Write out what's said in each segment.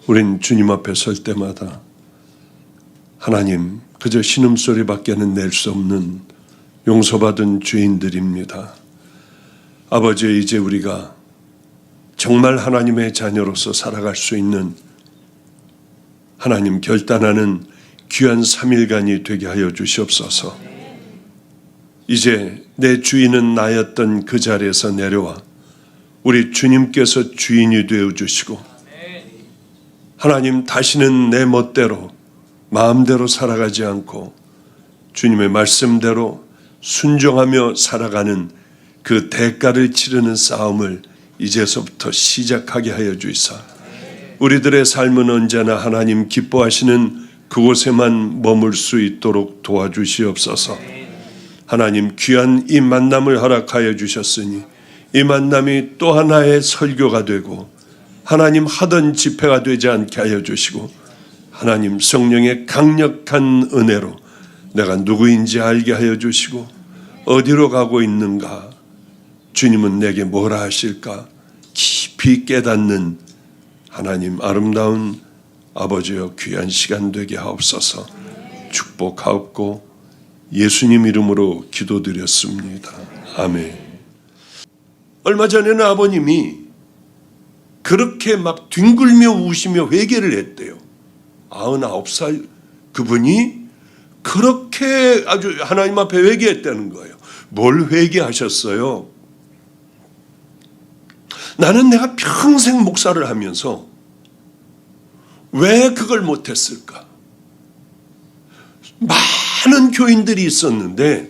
우린 주님 앞에 설 때마다 하나님, 그저 신음소리밖에는 낼 수 없는 용서받은 죄인들입니다. 아버지, 이제 우리가 정말 하나님의 자녀로서 살아갈 수 있는 하나님 결단하는 귀한 3일간이 되게 하여 주시옵소서. 이제 내 주인은 나였던 그 자리에서 내려와 우리 주님께서 주인이 되어 주시고, 하나님 다시는 내 멋대로 마음대로 살아가지 않고 주님의 말씀대로 순종하며 살아가는 그 대가를 치르는 싸움을 이제서부터 시작하게 하여 주이사, 우리들의 삶은 언제나 하나님 기뻐하시는 그곳에만 머물 수 있도록 도와주시옵소서. 하나님, 귀한 이 만남을 허락하여 주셨으니 이 만남이 또 하나의 설교가 되고 하나님 하던 집회가 되지 않게 하여 주시고, 하나님 성령의 강력한 은혜로 내가 누구인지 알게 하여 주시고, 어디로 가고 있는가, 주님은 내게 뭐라 하실까 깊이 깨닫는 하나님 아름다운 아버지여 귀한 시간 되게 하옵소서. 축복하옵고 예수님 이름으로 기도드렸습니다. 아멘. 얼마 전에는 아버님이 그렇게 막 뒹굴며 우시며 회개를 했대요. 99살 그분이 그렇게 아주 하나님 앞에 회개했다는 거예요. 뭘 회개하셨어요? 나는 내가 평생 목사를 하면서 왜 그걸 못했을까? 많은 교인들이 있었는데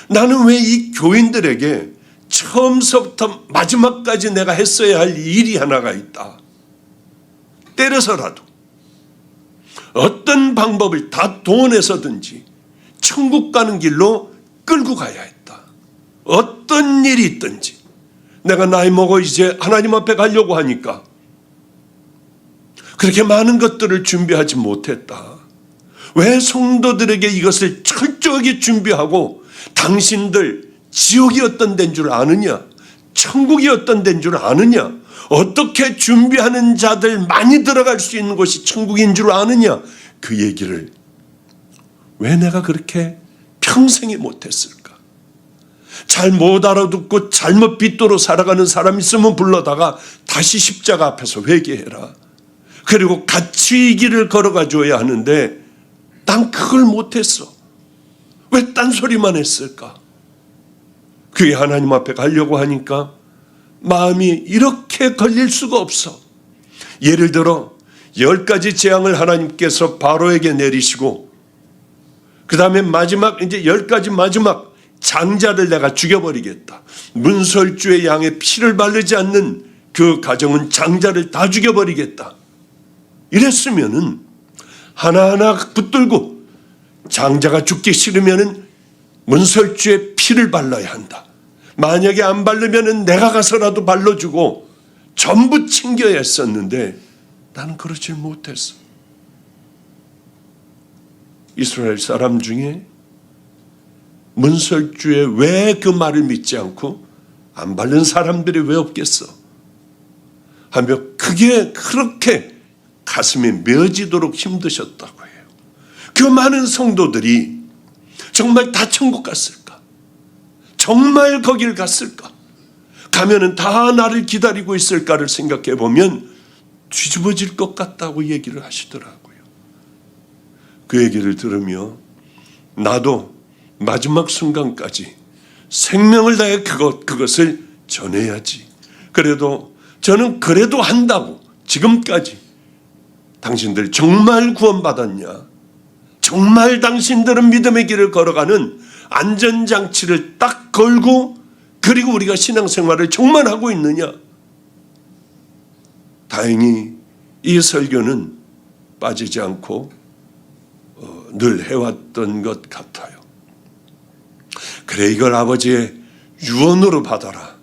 나는 왜 이 교인들에게 처음서부터 마지막까지 내가 했어야 할 일이 하나가 있다. 때려서라도 어떤 방법을 다 동원해서든지 천국 가는 길로 끌고 가야 했다. 어떤 일이 있든지. 내가 나이 먹어 이제 하나님 앞에 가려고 하니까 그렇게 많은 것들을 준비하지 못했다. 왜 성도들에게 이것을 철저하게 준비하고 당신들 지옥이 어떤 데인 줄 아느냐? 천국이 어떤 데인 줄 아느냐? 어떻게 준비하는 자들 많이 들어갈 수 있는 곳이 천국인 줄 아느냐? 그 얘기를 왜 내가 그렇게 평생에 못했을까? 잘 못 알아듣고 잘못 빗도로 살아가는 사람 있으면 불러다가 다시 십자가 앞에서 회개해라. 그리고 같이 이 길을 걸어가 줘야 하는데 난 그걸 못했어. 왜 딴소리만 했을까? 그게 하나님 앞에 가려고 하니까 마음이 이렇게 걸릴 수가 없어. 예를 들어 10가지 재앙을 하나님께서 바로에게 내리시고 그 다음에 마지막 이제 10가지 마지막 장자를 내가 죽여버리겠다. 문설주의 양의 피를 바르지 않는 그 가정은 장자를 다 죽여버리겠다. 이랬으면은 하나하나 붙들고 장자가 죽기 싫으면은 문설주의 피를 발라야 한다. 만약에 안 바르면은 내가 가서라도 발라주고 전부 챙겨야 했었는데 나는 그러질 못했어. 이스라엘 사람 중에 문설주에 왜 그 말을 믿지 않고 안 바른 사람들이 왜 없겠어? 하며 그게 그렇게 가슴이 메어지도록 힘드셨다고 해요. 그 많은 성도들이 정말 다 천국 갔을까? 정말 거길 갔을까? 가면은 다 나를 기다리고 있을까를 생각해 보면 뒤집어질 것 같다고 얘기를 하시더라고요. 그 얘기를 들으며 나도 마지막 순간까지 생명을 다해 그것을 전해야지. 그래도 저는 그래도 한다고 지금까지 당신들 정말 구원받았냐? 정말 당신들은 믿음의 길을 걸어가는 안전장치를 딱 걸고 그리고 우리가 신앙생활을 정말 하고 있느냐? 다행히 이 설교는 빠지지 않고 늘 해왔던 것 같아요. 그래, 이걸 아버지의 유언으로 받아라.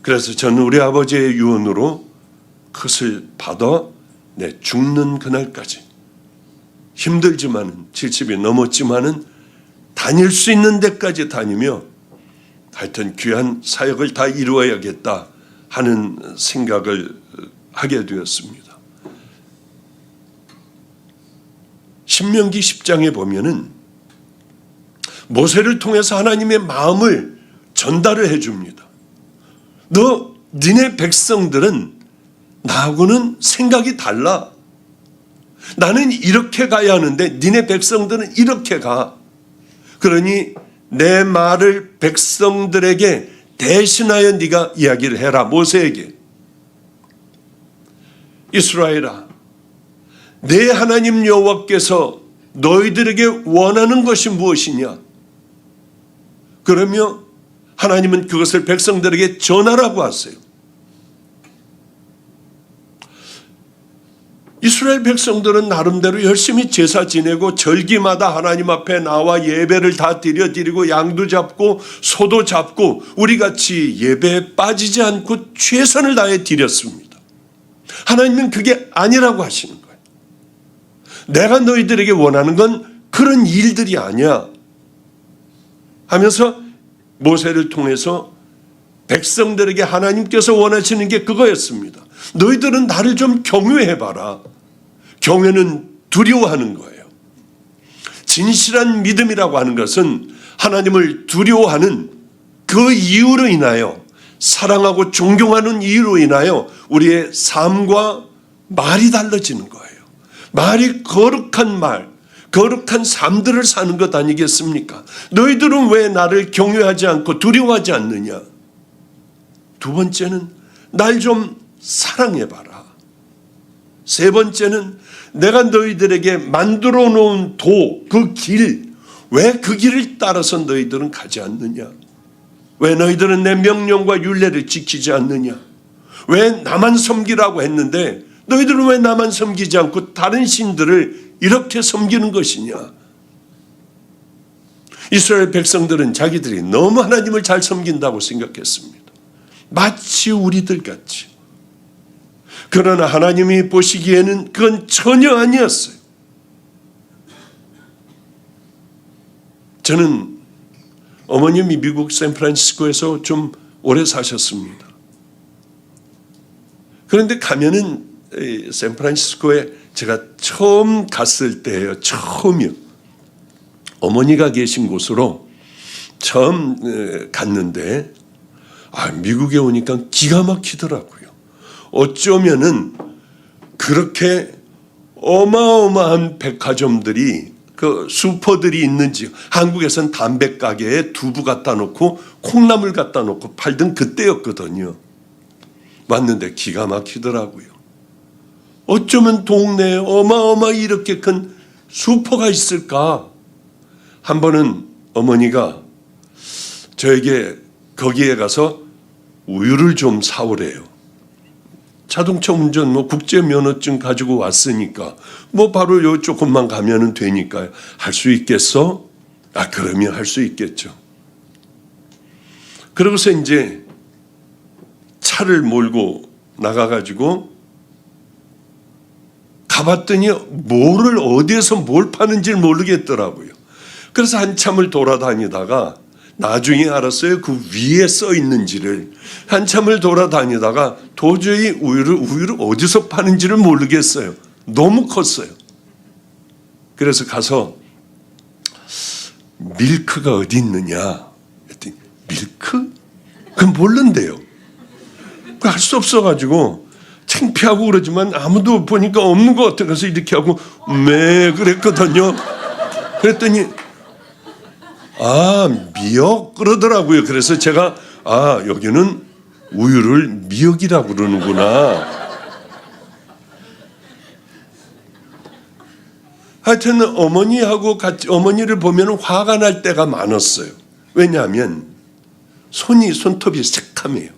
그래서 저는 우리 아버지의 유언으로 그것을 받아 내 죽는 그날까지 힘들지만은 70이 넘었지만은 다닐 수 있는 데까지 다니며 하여튼 귀한 사역을 다 이루어야겠다 하는 생각을 하게 되었습니다. 신명기 10장에 보면은 모세를 통해서 하나님의 마음을 전달을 해줍니다. 니네 백성들은 나하고는 생각이 달라. 나는 이렇게 가야 하는데 니네 백성들은 이렇게 가. 그러니 내 말을 백성들에게 대신하여 네가 이야기를 해라. 모세에게. 이스라엘아, 내 하나님 여호와께서 너희들에게 원하는 것이 무엇이냐? 그러며 하나님은 그것을 백성들에게 전하라고 하세요. 이스라엘 백성들은 나름대로 열심히 제사 지내고 절기마다 하나님 앞에 나와 예배를 다 드리고 양도 잡고 소도 잡고 우리같이 예배에 빠지지 않고 최선을 다해 드렸습니다. 하나님은 그게 아니라고 하시는 거예요. 내가 너희들에게 원하는 건 그런 일들이 아니야 하면서 모세를 통해서 백성들에게 하나님께서 원하시는 게 그거였습니다. 너희들은 나를 좀 경외해봐라. 경외는 두려워하는 거예요. 진실한 믿음이라고 하는 것은 하나님을 두려워하는 그 이유로 인하여, 사랑하고 존경하는 이유로 인하여 우리의 삶과 말이 달라지는 거예요. 말이 거룩한 말, 거룩한 삶들을 사는 것 아니겠습니까? 너희들은 왜 나를 경외하지 않고 두려워하지 않느냐? 두 번째는 날 좀 사랑해봐라. 세 번째는 내가 너희들에게 만들어 놓은 그 길, 왜 그 길을 따라서 너희들은 가지 않느냐? 왜 너희들은 내 명령과 율례를 지키지 않느냐? 왜 나만 섬기라고 했는데 너희들은 왜 나만 섬기지 않고 다른 신들을 이렇게 섬기는 것이냐? 이스라엘 백성들은 자기들이 너무 하나님을 잘 섬긴다고 생각했습니다. 마치 우리들 같이. 그러나 하나님이 보시기에는 그건 전혀 아니었어요. 저는 어머님이 미국 샌프란시스코에서 좀 오래 사셨습니다. 그런데 가면은 샌프란시스코에 제가 처음 갔을 때예요. 처음이요. 어머니가 계신 곳으로 처음 갔는데 미국에 오니까 기가 막히더라고요. 어쩌면은 그렇게 어마어마한 백화점들이 그 슈퍼들이 있는지, 한국에서는 담배 가게에 두부 갖다 놓고 콩나물 갖다 놓고 팔던 그때였거든요. 왔는데 기가 막히더라고요. 어쩌면 동네에 어마어마하게 이렇게 큰 슈퍼가 있을까? 한 번은 어머니가 저에게 거기에 가서 우유를 좀 사오래요. 자동차 운전 국제 면허증 가지고 왔으니까 바로 요 조금만 가면은 되니까 할 수 있겠어? 그러면 할 수 있겠죠. 그러고서 이제 차를 몰고 나가가지고 가봤더니 뭐를 어디에서 뭘 파는지를 모르겠더라고요. 그래서 한참을 돌아다니다가 나중에 알았어요. 그 위에 써 있는지를. 한참을 돌아다니다가 도저히 우유를 어디서 파는지를 모르겠어요. 너무 컸어요. 그래서 가서 밀크가 어디 있느냐 했더니 밀크? 그건 모른대요. 할 수 없어가지고 창피하고 그러지만 아무도 보니까 없는 것 같아. 그래서 이렇게 하고 그랬거든요. 그랬더니 미역 그러더라고요. 그래서 제가 여기는 우유를 미역이라고 그러는구나. 하여튼 어머니하고 같이 어머니를 보면 화가 날 때가 많았어요. 왜냐하면 손톱이 새카매요.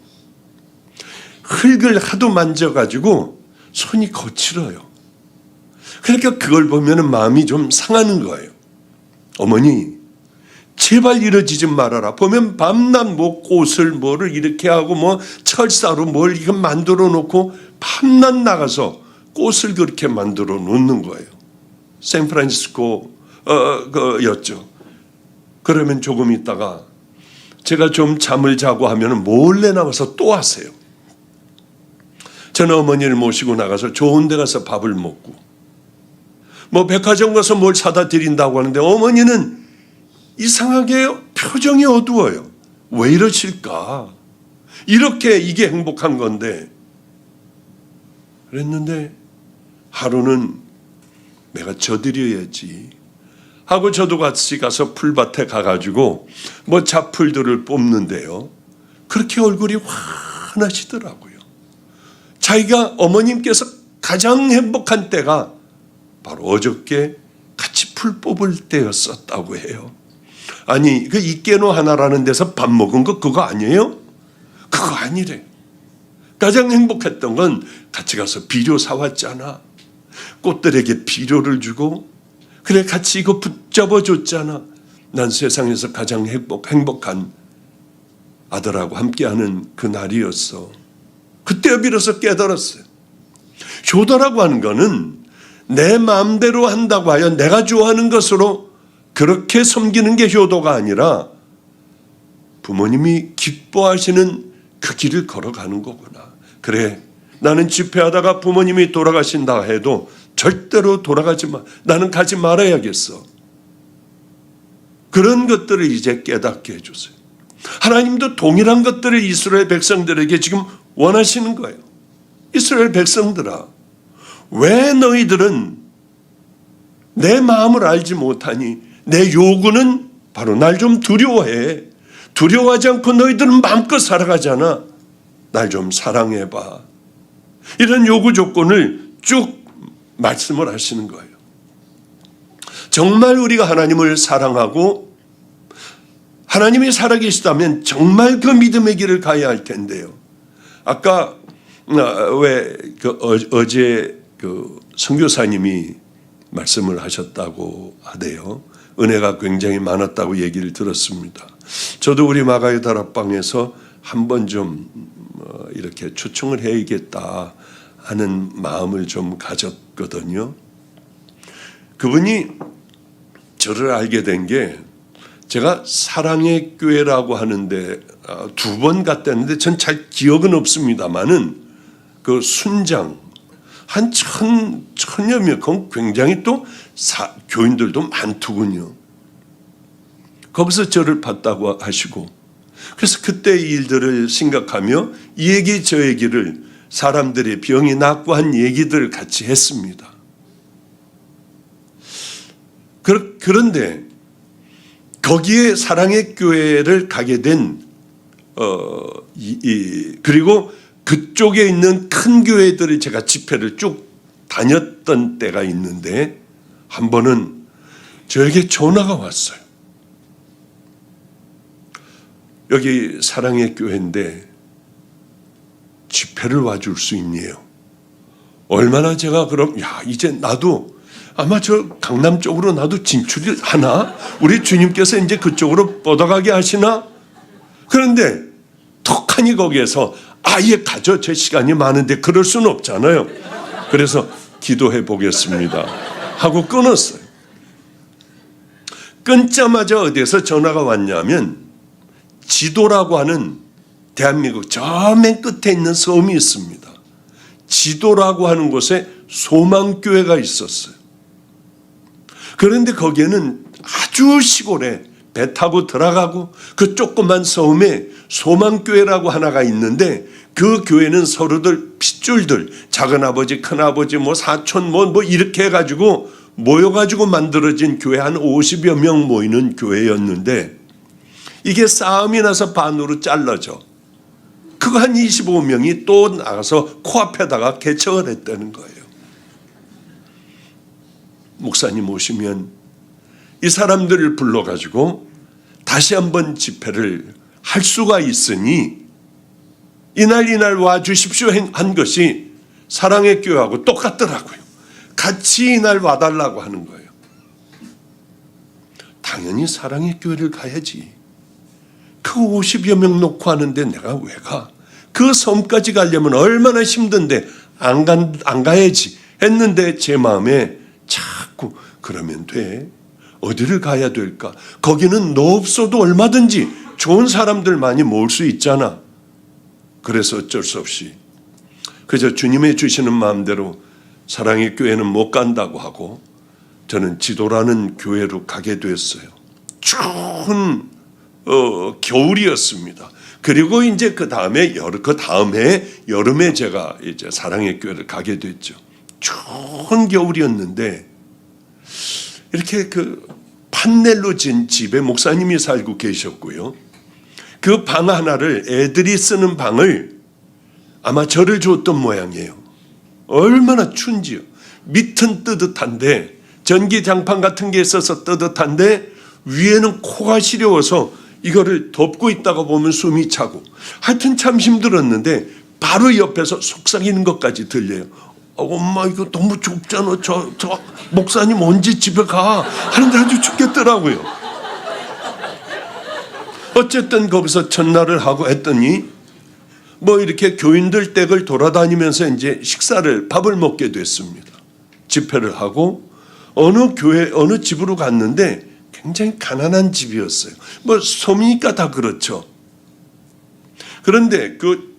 흙을 하도 만져가지고 손이 거칠어요. 그러니까 그걸 보면 마음이 좀 상하는 거예요. 어머니, 제발 이러지 좀 말아라. 보면 밤낮 꽃을 뭐를 이렇게 하고 철사로 뭘 이거 만들어 놓고 밤낮 나가서 꽃을 그렇게 만들어 놓는 거예요. 샌프란시스코 였죠. 그러면 조금 있다가 제가 좀 잠을 자고 하면 몰래 나와서 또 하세요. 저는 어머니를 모시고 나가서 좋은 데 가서 밥을 먹고 뭐 백화점 가서 뭘 사다 드린다고 하는데 어머니는 이상하게 표정이 어두워요. 왜 이러실까? 이렇게 이게 행복한 건데. 그랬는데 하루는 내가 져드려야지 하고 저도 같이 가서 풀밭에 가가지고 뭐 잡풀들을 뽑는데요. 그렇게 얼굴이 환하시더라고요. 자기가 어머님께서 가장 행복한 때가 바로 어저께 같이 풀 뽑을 때였었다고 해요. 아니 그 이깨노 하나라는 데서 밥 먹은 거 그거 아니에요? 그거 아니래. 가장 행복했던 건 같이 가서 비료 사왔잖아. 꽃들에게 비료를 주고 그래 같이 이거 붙잡아 줬잖아. 난 세상에서 가장 행복한 아들하고 함께하는 그 날이었어. 그때 비로소 깨달았어요. 효도라고 하는 거는 내 마음대로 한다고 하여 내가 좋아하는 것으로 그렇게 섬기는 게 효도가 아니라 부모님이 기뻐하시는 그 길을 걸어가는 거구나. 그래 나는 집회하다가 부모님이 돌아가신다 해도 절대로 돌아가지 마. 나는 가지 말아야겠어. 그런 것들을 이제 깨닫게 해주세요. 하나님도 동일한 것들을 이스라엘 백성들에게 지금 원하시는 거예요. 이스라엘 백성들아, 왜 너희들은 내 마음을 알지 못하니? 내 요구는 바로 날 좀 두려워해. 두려워하지 않고 너희들은 마음껏 살아가잖아. 날 좀 사랑해봐. 이런 요구 조건을 쭉 말씀을 하시는 거예요. 정말 우리가 하나님을 사랑하고 하나님이 살아계시다면 정말 그 믿음의 길을 가야 할 텐데요. 아까 어제 그 선교사님이 말씀을 하셨다고 하대요. 은혜가 굉장히 많았다고 얘기를 들었습니다. 저도 우리 마가의 다락방에서 한번 좀 이렇게 초청을 해야겠다 하는 마음을 좀 가졌거든요. 그분이 저를 알게 된 게 제가 사랑의 교회라고 하는데 2번 갔다는데 전 잘 기억은 없습니다만은 그 순장 한 천여 명, 굉장히 또 교인들도 많더군요. 거기서 저를 봤다고 하시고 그래서 그때 일들을 생각하며 이 얘기 저 얘기를 사람들의 병이 낫고 한 얘기들을 같이 했습니다. 그런데 거기에 사랑의 교회를 가게 된 그리고 그쪽에 있는 큰 교회들을 제가 집회를 쭉 다녔던 때가 있는데 한 번은 저에게 전화가 왔어요. 여기 사랑의 교회인데 집회를 와줄 수 있니요? 얼마나 제가 그럼 이제 나도 아마 저 강남 쪽으로 나도 진출을 하나? 우리 주님께서 이제 그쪽으로 뻗어가게 하시나? 그런데 턱하니 거기에서 아예 가죠. 제 시간이 많은데 그럴 수는 없잖아요. 그래서 기도해 보겠습니다 하고 끊었어요. 끊자마자 어디에서 전화가 왔냐면 지도라고 하는 대한민국 저 맨 끝에 있는 섬이 있습니다. 지도라고 하는 곳에 소망교회가 있었어요. 그런데 거기에는 아주 시골에 배 타고 들어가고 그 조그만 섬에 소망교회라고 하나가 있는데 그 교회는 서로들 핏줄들 작은아버지 큰아버지 뭐 사촌 뭐 이렇게 해가지고 모여가지고 만들어진 교회 한 50여 명 모이는 교회였는데 이게 싸움이 나서 반으로 잘라져. 그거 한 25명이 또 나가서 코앞에다가 개척을 했다는 거예요. 목사님 오시면 이 사람들을 불러가지고 다시 한번 집회를 할 수가 있으니 이날 와 주십시오 한 것이 사랑의 교회하고 똑같더라고요. 같이 이날 와달라고 하는 거예요. 당연히 사랑의 교회를 가야지. 그 50여 명 놓고 하는데 내가 왜 가? 그 섬까지 가려면 얼마나 힘든데 안 가야지 했는데 제 마음에 자꾸 그러면 돼. 어디를 가야 될까? 거기는 너 없어도 얼마든지 좋은 사람들 많이 모을 수 있잖아. 그래서 어쩔 수 없이 그저 주님의 주시는 마음대로 사랑의 교회는 못 간다고 하고 저는 지도라는 교회로 가게 됐어요. 추운 겨울이었습니다. 그리고 이제 그 다음에 여름에 제가 이제 사랑의 교회를 가게 됐죠. 추운 겨울이었는데 이렇게 그 판넬로 진 집에 목사님이 살고 계셨고요. 그 방 하나를, 애들이 쓰는 방을 아마 저를 줬던 모양이에요. 얼마나 춘지요. 밑은 뜨뜻한데, 전기장판 같은 게 있어서 뜨뜻한데 위에는 코가 시려워서 이거를 덮고 있다가 보면 숨이 차고, 하여튼 참 힘들었는데 바로 옆에서 속삭이는 것까지 들려요. 엄마 이거 너무 좁잖아. 저 목사님 언제 집에 가? 하는데 아주 죽겠더라고요. 어쨌든 거기서 전날을 하고 했더니 뭐 이렇게 교인들 댁을 돌아다니면서 이제 밥을 먹게 됐습니다. 집회를 하고 어느 집으로 갔는데 굉장히 가난한 집이었어요. 뭐 섬이니까 다 그렇죠. 그런데 그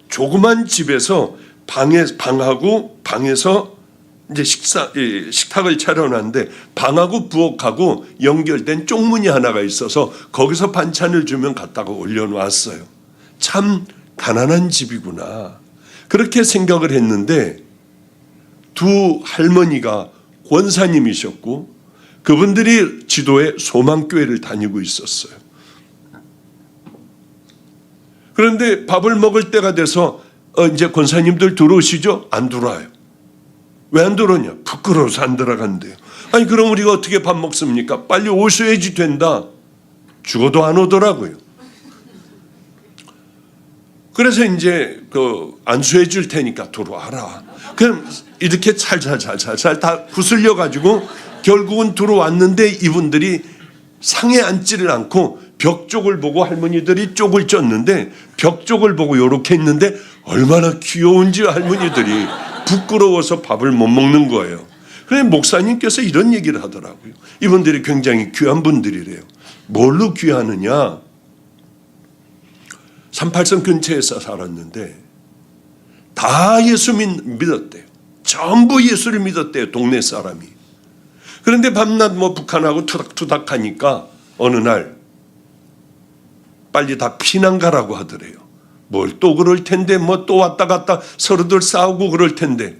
조그만 집에서 방에서 이제 식탁을 차려놨는데 방하고 부엌하고 연결된 쪽문이 하나가 있어서 거기서 반찬을 주면 갖다가 올려놨어요. 참 가난한 집이구나. 그렇게 생각을 했는데 두 할머니가 권사님이셨고 그분들이 지도에 소망교회를 다니고 있었어요. 그런데 밥을 먹을 때가 돼서 이제 권사님들 들어오시죠? 안 들어와요. 왜 안 들어오냐? 부끄러워서 안 들어간대요. 아니 그럼 우리가 어떻게 밥 먹습니까? 빨리 오셔야지 된다. 죽어도 안 오더라고요. 그래서 이제 안수해 줄 테니까 들어와라. 그럼 이렇게 살살 다 구슬려 가지고 결국은 들어왔는데 이분들이 상에 앉지를 않고 벽 쪽을 보고, 할머니들이 쪽을 쪘는데 벽 쪽을 보고 이렇게 있는데 얼마나 귀여운지 할머니들이 부끄러워서 밥을 못 먹는 거예요. 그래서 목사님께서 이런 얘기를 하더라고요. 이분들이 굉장히 귀한 분들이래요. 뭘로 귀하느냐? 38선 근처에서 살았는데 다 예수 믿었대요. 전부 예수를 믿었대요. 동네 사람이. 그런데 밤낮 북한하고 투닥투닥 하니까 어느 날 빨리 다 피난 가라고 하더래요. 뭘 또 그럴 텐데 또 왔다 갔다 서로들 싸우고 그럴 텐데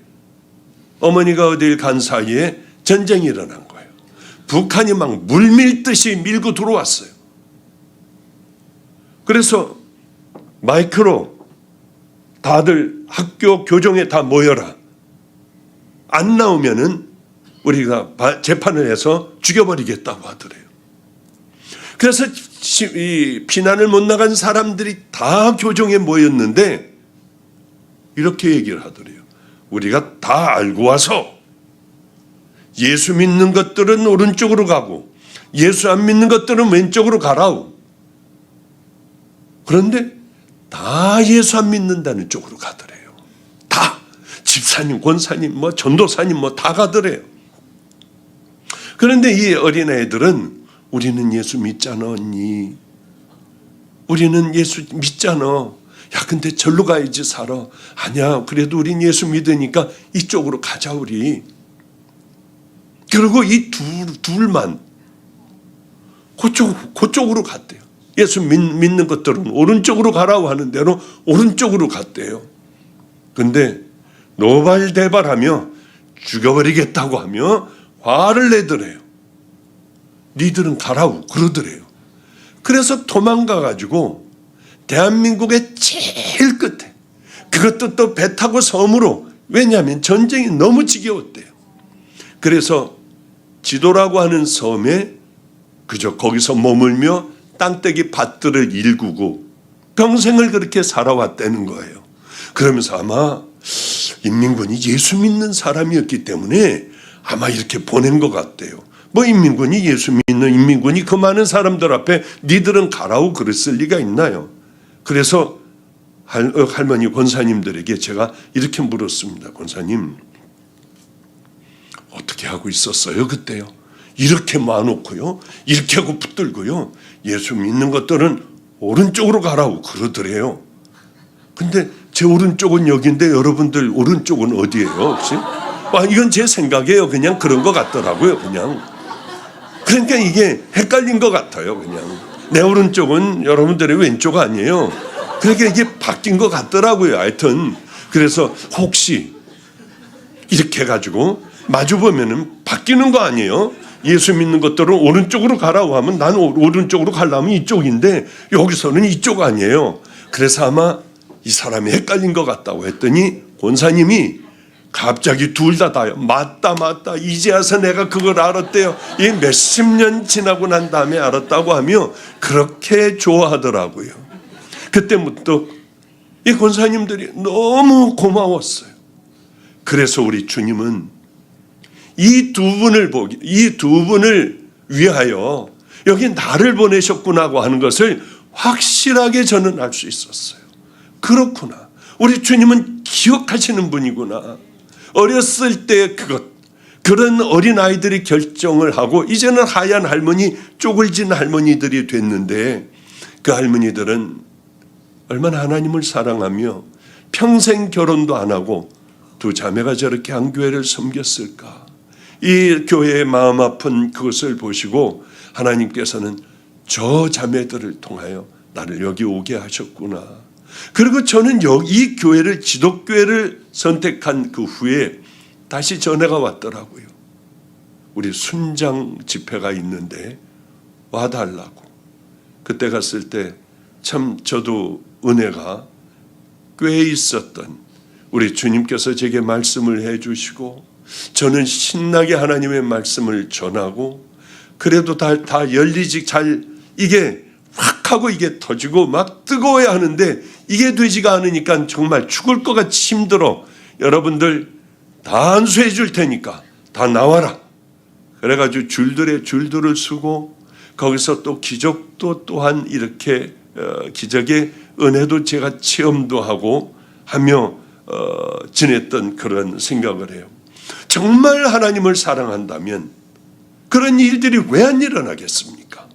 어머니가 어딜 간 사이에 전쟁이 일어난 거예요. 북한이 막 물밀듯이 밀고 들어왔어요. 그래서 마이크로 다들 학교 교정에 다 모여라. 안 나오면은 우리가 재판을 해서 죽여버리겠다고 하더래요. 그래서 이 피난을 못 나간 사람들이 다 교정에 모였는데 이렇게 얘기를 하더래요. 우리가 다 알고 와서 예수 믿는 것들은 오른쪽으로 가고 예수 안 믿는 것들은 왼쪽으로 가라우. 그런데 다 예수 안 믿는다는 쪽으로 가더래요. 다 집사님, 권사님, 전도사님 다 가더래요. 그런데 이 어린애들은 우리는 예수 믿잖아 언니. 우리는 예수 믿잖아. 야 근데 절로 가야지 살아. 아니야 그래도 우린 예수 믿으니까 이쪽으로 가자 우리. 그리고 이 둘만 그쪽으로 갔대요. 예수 믿는 것들은 오른쪽으로 가라고 하는 대로 오른쪽으로 갔대요. 근데 노발대발하며 죽여버리겠다고 하며 화를 내더래요. 니들은 가라고 그러더래요. 그래서 도망가가지고 대한민국의 제일 끝에, 그것도 또 배 타고 섬으로, 왜냐하면 전쟁이 너무 지겨웠대요. 그래서 지도라고 하는 섬에 그저 거기서 머물며 땅떼기 밭들을 일구고 평생을 그렇게 살아왔다는 거예요. 그러면서 아마 인민군이 예수 믿는 사람이었기 때문에 아마 이렇게 보낸 것 같대요. 인민군이 예수 믿는 인민군이 그 많은 사람들 앞에 니들은 가라고 그랬을 리가 있나요? 그래서 할머니 권사님들에게 제가 이렇게 물었습니다. 권사님 어떻게 하고 있었어요 그때요? 이렇게 모아놓고요, 이렇게 하고 붙들고요, 예수 믿는 것들은 오른쪽으로 가라고 그러더래요. 근데 제 오른쪽은 여기인데 여러분들 오른쪽은 어디예요 혹시? 이건 제 생각이에요. 그냥 그런 것 같더라고요. 그냥. 그러니까 이게 헷갈린 것 같아요. 그냥. 내 오른쪽은 여러분들의 왼쪽 아니에요. 그러니까 이게 바뀐 것 같더라고요. 하여튼. 그래서 혹시 이렇게 해가지고 마주보면은 바뀌는 거 아니에요? 예수 믿는 것들은 오른쪽으로 가라고 하면 난 오른쪽으로 가려면 이쪽인데 여기서는 이쪽 아니에요. 그래서 아마 이 사람이 헷갈린 것 같다고 했더니 권사님이 갑자기 둘 다 다요. 맞다. 이제 와서 내가 그걸 알았대요. 이 몇십 년 지나고 난 다음에 알았다고 하며 그렇게 좋아하더라고요. 그때부터 이 권사님들이 너무 고마웠어요. 그래서 우리 주님은 이 두 분을 위하여 여기 나를 보내셨구나고 하는 것을 확실하게 저는 알 수 있었어요. 그렇구나. 우리 주님은 기억하시는 분이구나. 어렸을 때 그런 어린아이들이 결정을 하고 이제는 하얀 할머니, 쪼글진 할머니들이 됐는데 그 할머니들은 얼마나 하나님을 사랑하며 평생 결혼도 안 하고 두 자매가 저렇게 한 교회를 섬겼을까. 이 교회의 마음 아픈 그것을 보시고 하나님께서는 저 자매들을 통하여 나를 여기 오게 하셨구나. 그리고 저는 이 교회를 지독교회를 선택한 그 후에 다시 전해가 왔더라고요. 우리 순장 집회가 있는데 와달라고. 그때 갔을 때 참 저도 은혜가 꽤 있었던 우리 주님께서 제게 말씀을 해주시고 저는 신나게 하나님의 말씀을 전하고 그래도 다 열리지 잘 이게 확 하고 이게 터지고 막 뜨거워야 하는데 이게 되지가 않으니까 정말 죽을 것 같이 힘들어. 여러분들 다 안수해 줄 테니까 다 나와라. 그래가지고 줄들을 쓰고 거기서 또 기적도 또한 이렇게 기적의 은혜도 제가 체험도 하고 하며 지냈던 그런 생각을 해요. 정말 하나님을 사랑한다면 그런 일들이 왜 안 일어나겠습니까?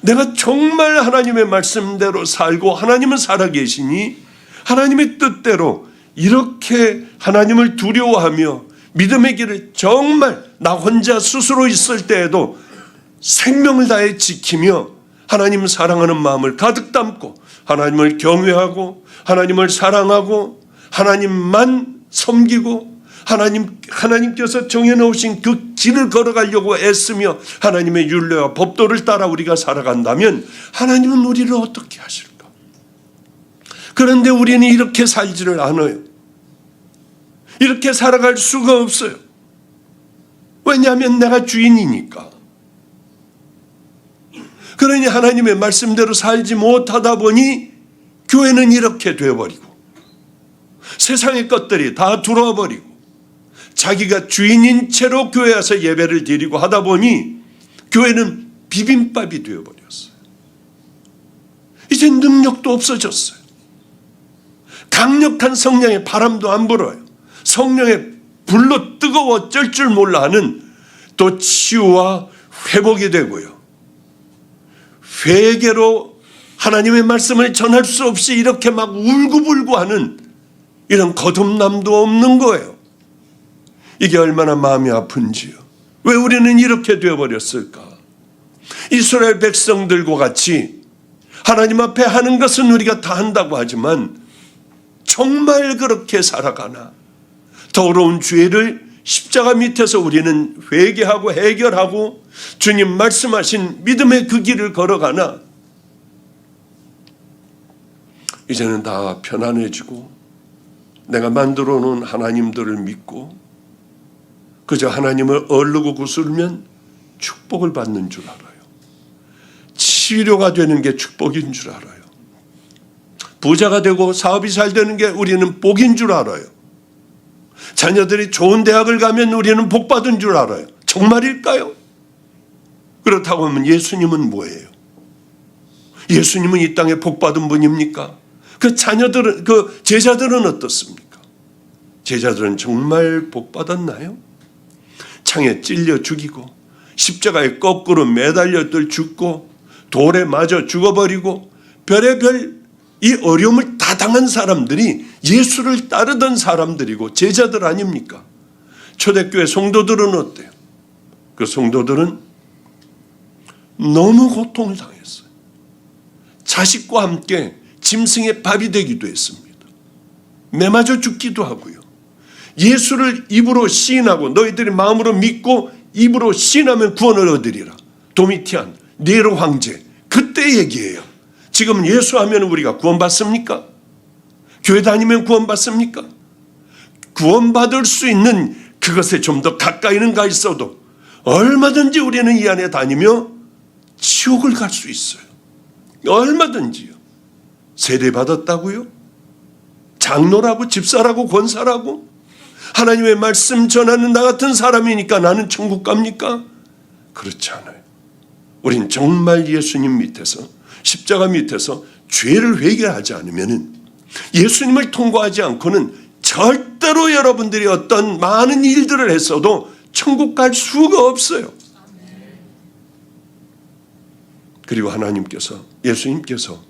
내가 정말 하나님의 말씀대로 살고 하나님은 살아계시니 하나님의 뜻대로 이렇게 하나님을 두려워하며 믿음의 길을 정말 나 혼자 스스로 있을 때에도 생명을 다해 지키며 하나님을 사랑하는 마음을 가득 담고 하나님을 경외하고 하나님을 사랑하고 하나님만 섬기고 하나님께서 정해놓으신 그 길을 걸어가려고 애쓰며 하나님의 율례와 법도를 따라 우리가 살아간다면 하나님은 우리를 어떻게 하실까? 그런데 우리는 이렇게 살지를 않아요. 이렇게 살아갈 수가 없어요. 왜냐하면 내가 주인이니까. 그러니 하나님의 말씀대로 살지 못하다 보니 교회는 이렇게 되어버리고 세상의 것들이 다 들어와버리고 자기가 주인인 채로 교회에 와서 예배를 드리고 하다 보니 교회는 비빔밥이 되어버렸어요. 이제 능력도 없어졌어요. 강력한 성령의 바람도 안 불어요. 성령의 불로 뜨거워 쩔 줄 몰라 하는 또 치유와 회복이 되고요. 회개로 하나님의 말씀을 전할 수 없이 이렇게 막 울고불고 하는 이런 거듭남도 없는 거예요. 이게 얼마나 마음이 아픈지요. 왜 우리는 이렇게 되어버렸을까? 이스라엘 백성들과 같이 하나님 앞에 하는 것은 우리가 다 한다고 하지만 정말 그렇게 살아가나? 더러운 죄를 십자가 밑에서 우리는 회개하고 해결하고 주님 말씀하신 믿음의 그 길을 걸어가나? 이제는 다 편안해지고 내가 만들어 놓은 하나님들을 믿고 그저 하나님을 얼르고 구슬면 축복을 받는 줄 알아요. 치료가 되는 게 축복인 줄 알아요. 부자가 되고 사업이 잘 되는 게 우리는 복인 줄 알아요. 자녀들이 좋은 대학을 가면 우리는 복 받은 줄 알아요. 정말일까요? 그렇다고 하면 예수님은 뭐예요? 예수님은 이 땅에 복 받은 분입니까? 그 자녀들은, 그 제자들은 어떻습니까? 제자들은 정말 복 받았나요? 창에 찔려 죽이고 십자가에 거꾸로 매달려 죽고 돌에 맞아 죽어버리고 별의별 이 어려움을 다 당한 사람들이 예수를 따르던 사람들이고 제자들 아닙니까? 초대교회 성도들은 어때요? 그 성도들은 너무 고통을 당했어요. 자식과 함께 짐승의 밥이 되기도 했습니다. 매맞아 죽기도 하고요. 예수를 입으로 시인하고 너희들이 마음으로 믿고 입으로 시인하면 구원을 얻으리라. 도미티안, 네로 황제, 그때 얘기예요. 지금 예수하면 우리가 구원받습니까? 교회 다니면 구원받습니까? 구원받을 수 있는 그것에 좀 더 가까이는 가 있어도 얼마든지 우리는 이 안에 다니며 지옥을 갈 수 있어요. 얼마든지요. 세례받았다고요? 장로라고 집사라고 권사라고? 하나님의 말씀 전하는 나 같은 사람이니까 나는 천국 갑니까? 그렇지 않아요. 우린 정말 예수님 밑에서 십자가 밑에서 죄를 회개하지 않으면 예수님을 통과하지 않고는 절대로 여러분들이 어떤 많은 일들을 했어도 천국 갈 수가 없어요. 그리고 하나님께서 예수님께서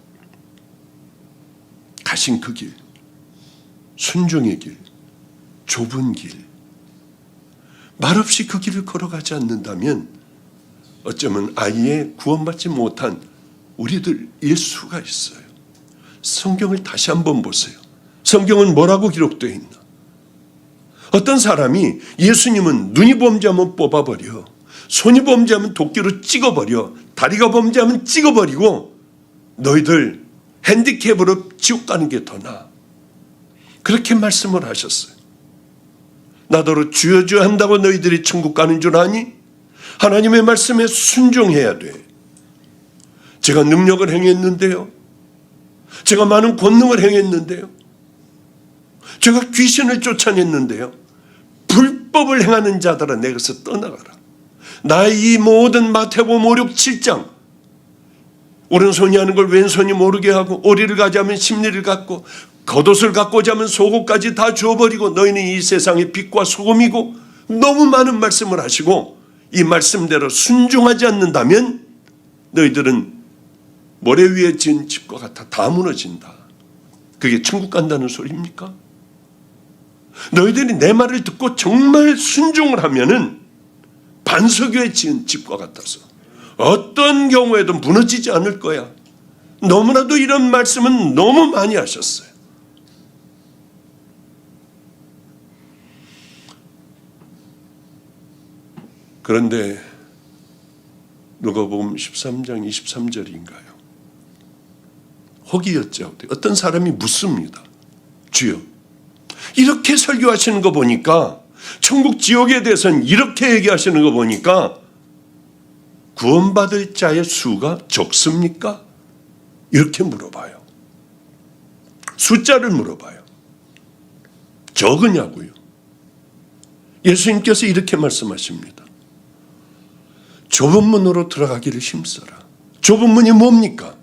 가신 그 길, 순종의 길, 좁은 길, 말없이 그 길을 걸어가지 않는다면 어쩌면 아예 구원받지 못한 우리들일 수가 있어요. 성경을 다시 한번 보세요. 성경은 뭐라고 기록되어 있나? 어떤 사람이 예수님은 눈이 범죄하면 뽑아버려, 손이 범죄하면 도끼로 찍어버려, 다리가 범죄하면 찍어버리고 너희들 핸디캡으로 지옥 가는 게 더 나아. 그렇게 말씀을 하셨어요. 나더러 주여 주여 한다고 너희들이 천국 가는 줄 아니? 하나님의 말씀에 순종해야 돼. 제가 능력을 행했는데요. 제가 많은 권능을 행했는데요. 제가 귀신을 쫓아냈는데요. 불법을 행하는 자들아 내게서 떠나가라. 나의 이 모든 마태복음 5, 6, 7장 오른손이 하는 걸 왼손이 모르게 하고 오리를 가자면 심리를 갖고 겉옷을 갖고 자면 속옷까지 다 주어버리고 너희는 이 세상의 빛과 소금이고 너무 많은 말씀을 하시고 이 말씀대로 순종하지 않는다면 너희들은 모래 위에 지은 집과 같아 다 무너진다. 그게 천국 간다는 소리입니까? 너희들이 내 말을 듣고 정말 순종을 하면은 반석 위에 지은 집과 같아서 어떤 경우에도 무너지지 않을 거야. 너무나도 이런 말씀은 너무 많이 하셨어요. 그런데 누가복음 13장 23절인가요? 혹이었죠. 어떤 사람이 묻습니다. 주여, 이렇게 설교하시는 거 보니까 천국 지옥에 대해서는 이렇게 얘기하시는 거 보니까 구원받을 자의 수가 적습니까? 이렇게 물어봐요. 숫자를 물어봐요. 적으냐고요. 예수님께서 이렇게 말씀하십니다. 좁은 문으로 들어가기를 힘써라. 좁은 문이 뭡니까?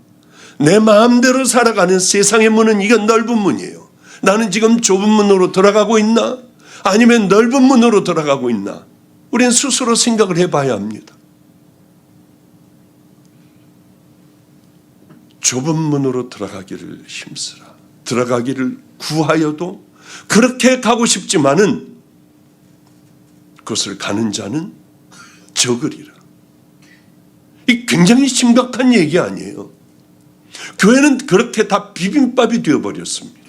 내 마음대로 살아가는 세상의 문은 이건 넓은 문이에요. 나는 지금 좁은 문으로 들어가고 있나? 아니면 넓은 문으로 들어가고 있나? 우리는 스스로 생각을 해봐야 합니다. 좁은 문으로 들어가기를 힘쓰라. 들어가기를 구하여도 그렇게 가고 싶지만은 그것을 가는 자는 적으리라. 이 굉장히 심각한 얘기 아니에요. 교회는 그렇게 다 비빔밥이 되어버렸습니다.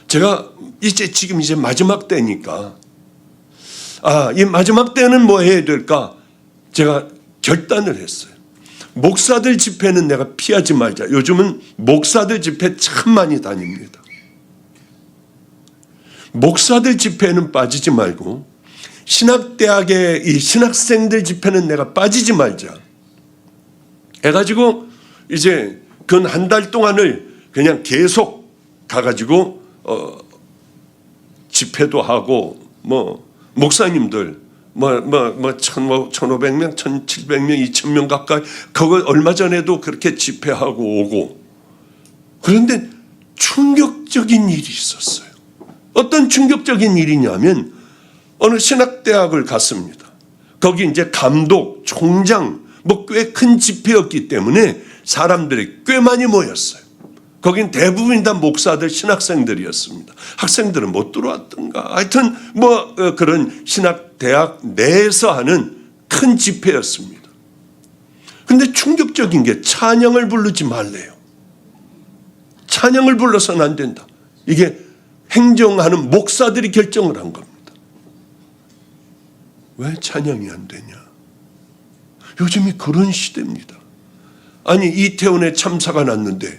제가 지금 마지막 때니까 이 마지막 때는 뭐 해야 될까? 제가 결단을 했어요. 목사들 집회는 내가 피하지 말자. 요즘은 목사들 집회 참 많이 다닙니다. 목사들 집회는 빠지지 말고 신학대학의 이 신학생들 집회는 내가 빠지지 말자 해가지고 이제 근 한 달 동안을 그냥 계속 가가지고 집회도 하고 목사님들 1,500명, 1,700명, 2,000명 가까이 그거 얼마 전에도 그렇게 집회하고 오고. 그런데 충격적인 일이 있었어요. 어떤 충격적인 일이냐면 어느 신학대학을 갔습니다. 거기 이제 감독, 총장 꽤 큰 집회였기 때문에 사람들이 꽤 많이 모였어요. 거긴 대부분이 다 목사들, 신학생들이었습니다. 학생들은 못 들어왔던가. 하여튼 뭐 그런 신학대학 내에서 하는 큰 집회였습니다. 근데 충격적인 게 찬양을 부르지 말래요. 찬양을 불러서는 안 된다. 이게 행정하는 목사들이 결정을 한 겁니다. 왜 찬양이 안 되냐? 요즘이 그런 시대입니다. 아니, 이태원에 참사가 났는데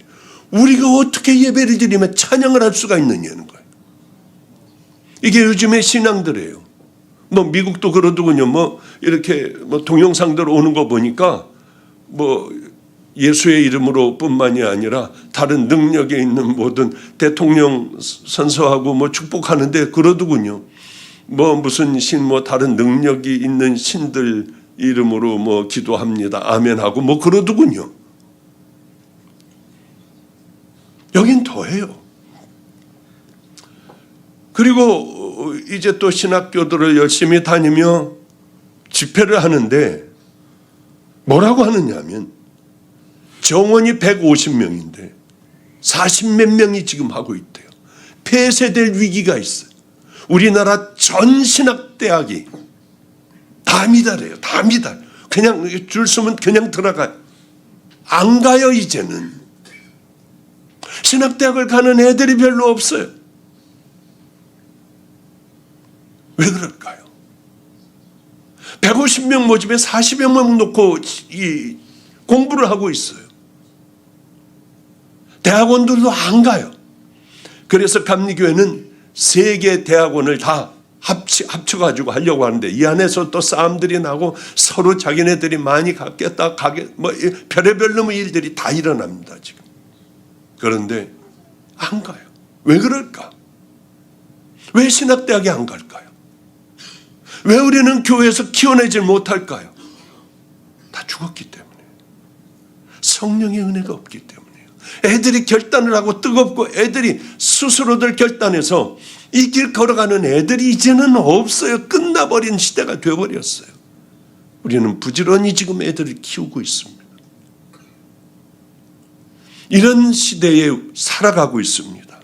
우리가 어떻게 예배를 드리며 찬양을 할 수가 있느냐는 거예요. 이게 요즘의 신앙들이에요. 뭐 미국도 그러더군요. 뭐 이렇게 뭐 동영상들 오는 거 보니까 뭐 예수의 이름으로 뿐만이 아니라 다른 능력에 있는 모든 대통령 선서하고 뭐 축복하는데 그러더군요. 뭐 무슨 신, 뭐 다른 능력이 있는 신들 이름으로 뭐 기도합니다. 아멘하고 뭐 그러더군요. 여긴 더해요. 그리고 이제 또 신학교들을 열심히 다니며 집회를 하는데 뭐라고 하느냐 하면 정원이 150명인데 40몇 명이 지금 하고 있대요. 폐쇄될 위기가 있어요. 우리나라 전 신학대학이 다 미달해요. 다 미달. 그냥 줄 서면 그냥 들어가요. 안 가요 이제는. 신학대학을 가는 애들이 별로 없어요. 왜 그럴까요? 150명 모집에 40여 명 놓고 이 공부를 하고 있어요. 대학원들도 안 가요. 그래서 감리교회는 3개 대학원을 다 합쳐가지고 하려고 하는데 이 안에서 또 싸움들이 나고 서로 자기네들이 많이 갖겠다 뭐 별의별 놈의 일들이 다 일어납니다 지금. 그런데 안 가요. 왜 그럴까? 왜 신학대학에 안 갈까요? 왜 우리는 교회에서 키워내질 못할까요? 다 죽었기 때문에. 성령의 은혜가 없기 때문에요. 애들이 결단을 하고 뜨겁고 애들이 스스로들 결단해서 이 길 걸어가는 애들이 이제는 없어요. 끝나버린 시대가 되어버렸어요. 우리는 부지런히 지금 애들을 키우고 있습니다. 이런 시대에 살아가고 있습니다.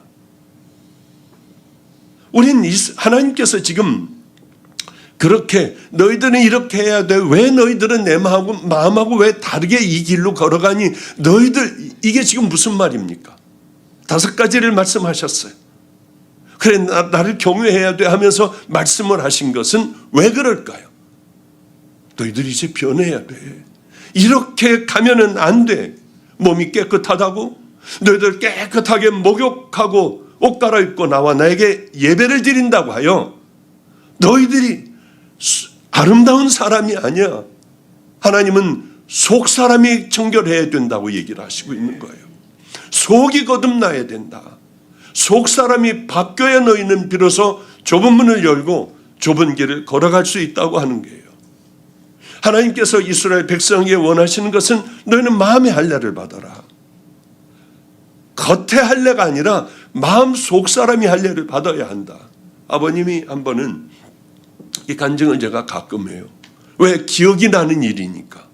우린 하나님께서 지금 그렇게 너희들은 이렇게 해야 돼. 왜 너희들은 내 마음하고 왜 다르게 이 길로 걸어가니? 너희들 이게 지금 무슨 말입니까? 5가지를 말씀하셨어요. 그래 나를 경외해야 돼 하면서 말씀을 하신 것은 왜 그럴까요? 너희들이 이제 변해야 돼. 이렇게 가면은 안 돼. 몸이 깨끗하다고 너희들 깨끗하게 목욕하고 옷 갈아입고 나와 나에게 예배를 드린다고 하여 너희들이 아름다운 사람이 아니야. 하나님은 속 사람이 청결해야 된다고 얘기를 하시고 있는 거예요. 속이 거듭나야 된다. 속 사람이 바뀌어야 너희는 비로소 좁은 문을 열고 좁은 길을 걸어갈 수 있다고 하는 거예요. 하나님께서 이스라엘 백성에게 원하시는 것은 너희는 마음의 할례를 받아라. 겉의 할례가 아니라 마음 속 사람이 할례를 받아야 한다. 아버님이 한 번은 이 간증을 제가 가끔 해요. 왜? 기억이 나는 일이니까.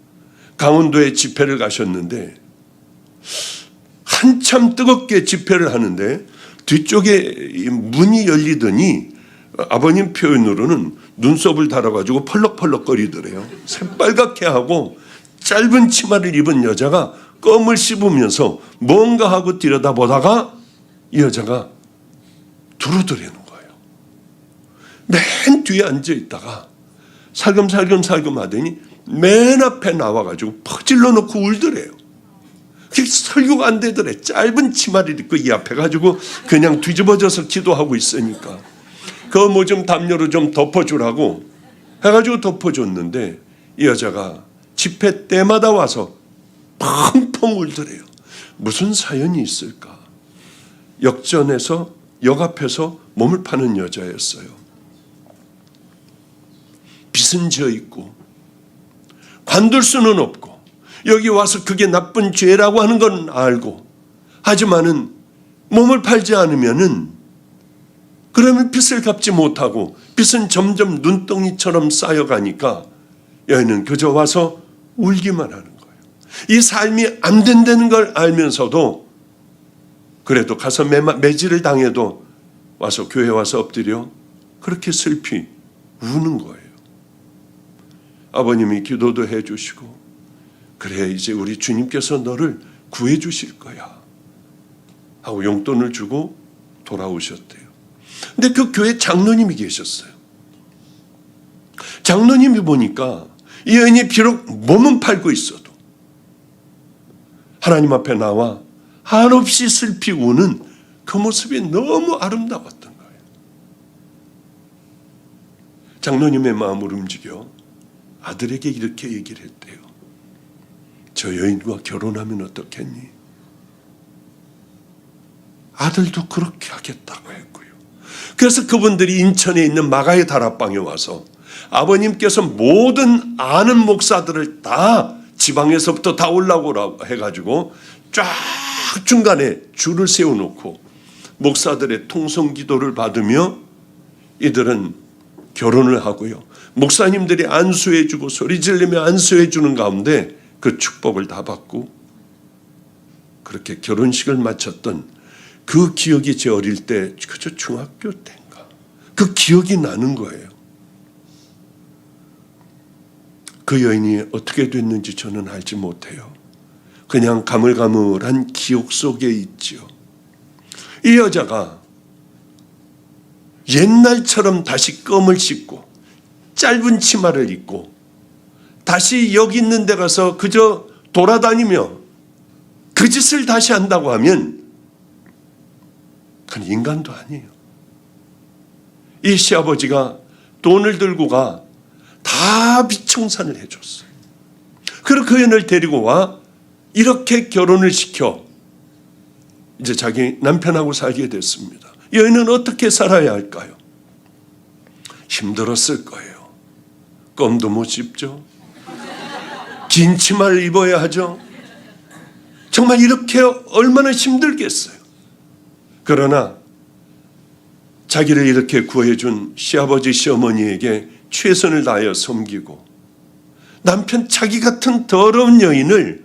강원도에 집회를 가셨는데 한참 뜨겁게 집회를 하는데 뒤쪽에 문이 열리더니 아버님 표현으로는 눈썹을 달아가지고 펄럭펄럭거리더래요. 새빨갛게 하고 짧은 치마를 입은 여자가 껌을 씹으면서 뭔가 하고 들여다보다가 이 여자가 두루두리는 거예요. 맨 뒤에 앉아있다가 살금살금 하더니 맨 앞에 나와가지고 퍼질러 놓고 울더래요. 그게 설교가 안 되더래. 짧은 치마를 입고 이 앞에 가지고 그냥 뒤집어져서 기도하고 있으니까 그 뭐 좀 담요로 좀 덮어주라고 해가지고 덮어줬는데 이 여자가 집회 때마다 와서 펑펑 울더래요. 무슨 사연이 있을까? 역전에서 역 앞에서 몸을 파는 여자였어요. 빚은 지어 있고 관둘 수는 없고 여기 와서 그게 나쁜 죄라고 하는 건 알고 하지만은 몸을 팔지 않으면은 그러면 빚을 갚지 못하고 빚은 점점 눈덩이처럼 쌓여가니까 여인은 그저 와서 울기만 하는 거예요. 이 삶이 안 된다는 걸 알면서도 그래도 가서 매질을 당해도 와서 교회 와서 엎드려 그렇게 슬피 우는 거예요. 아버님이 기도도 해주시고 그래 이제 우리 주님께서 너를 구해 주실 거야 하고 용돈을 주고 돌아오셨대요. 근데 그 교회 장로님이 계셨어요. 장로님이 보니까 이 여인이 비록 몸은 팔고 있어도 하나님 앞에 나와 한없이 슬피 우는 그 모습이 너무 아름다웠던 거예요. 장로님의 마음을 움직여 아들에게 이렇게 얘기를 했대요. 저 여인과 결혼하면 어떻겠니? 아들도 그렇게 하겠다고 했고요. 그래서 그분들이 인천에 있는 마가의 다락방에 와서 아버님께서 모든 아는 목사들을 다 지방에서부터 다 올라오라고 해가지고 쫙 중간에 줄을 세워놓고 목사들의 통성기도를 받으며 이들은 결혼을 하고요. 목사님들이 안수해주고 소리 지르며 안수해주는 가운데 그 축복을 다 받고 그렇게 결혼식을 마쳤던 그 기억이 제 어릴 때 그저 중학교 때인가 그 기억이 나는 거예요. 그 여인이 어떻게 됐는지 저는 알지 못해요. 그냥 가물가물한 기억 속에 있지요. 이 여자가 옛날처럼 다시 껌을 씻고 짧은 치마를 입고 다시 여기 있는 데 가서 그저 돌아다니며 그 짓을 다시 한다고 하면 그건 인간도 아니에요. 이 시아버지가 돈을 들고 가 다 비청산을 해줬어요. 그리고 그 여인을 데리고 와 이렇게 결혼을 시켜 이제 자기 남편하고 살게 됐습니다. 여인은 어떻게 살아야 할까요? 힘들었을 거예요. 껌도 못 씹죠. 긴 치마를 입어야 하죠. 정말 이렇게 얼마나 힘들겠어요. 그러나 자기를 이렇게 구해준 시아버지 시어머니에게 최선을 다하여 섬기고 남편 자기 같은 더러운 여인을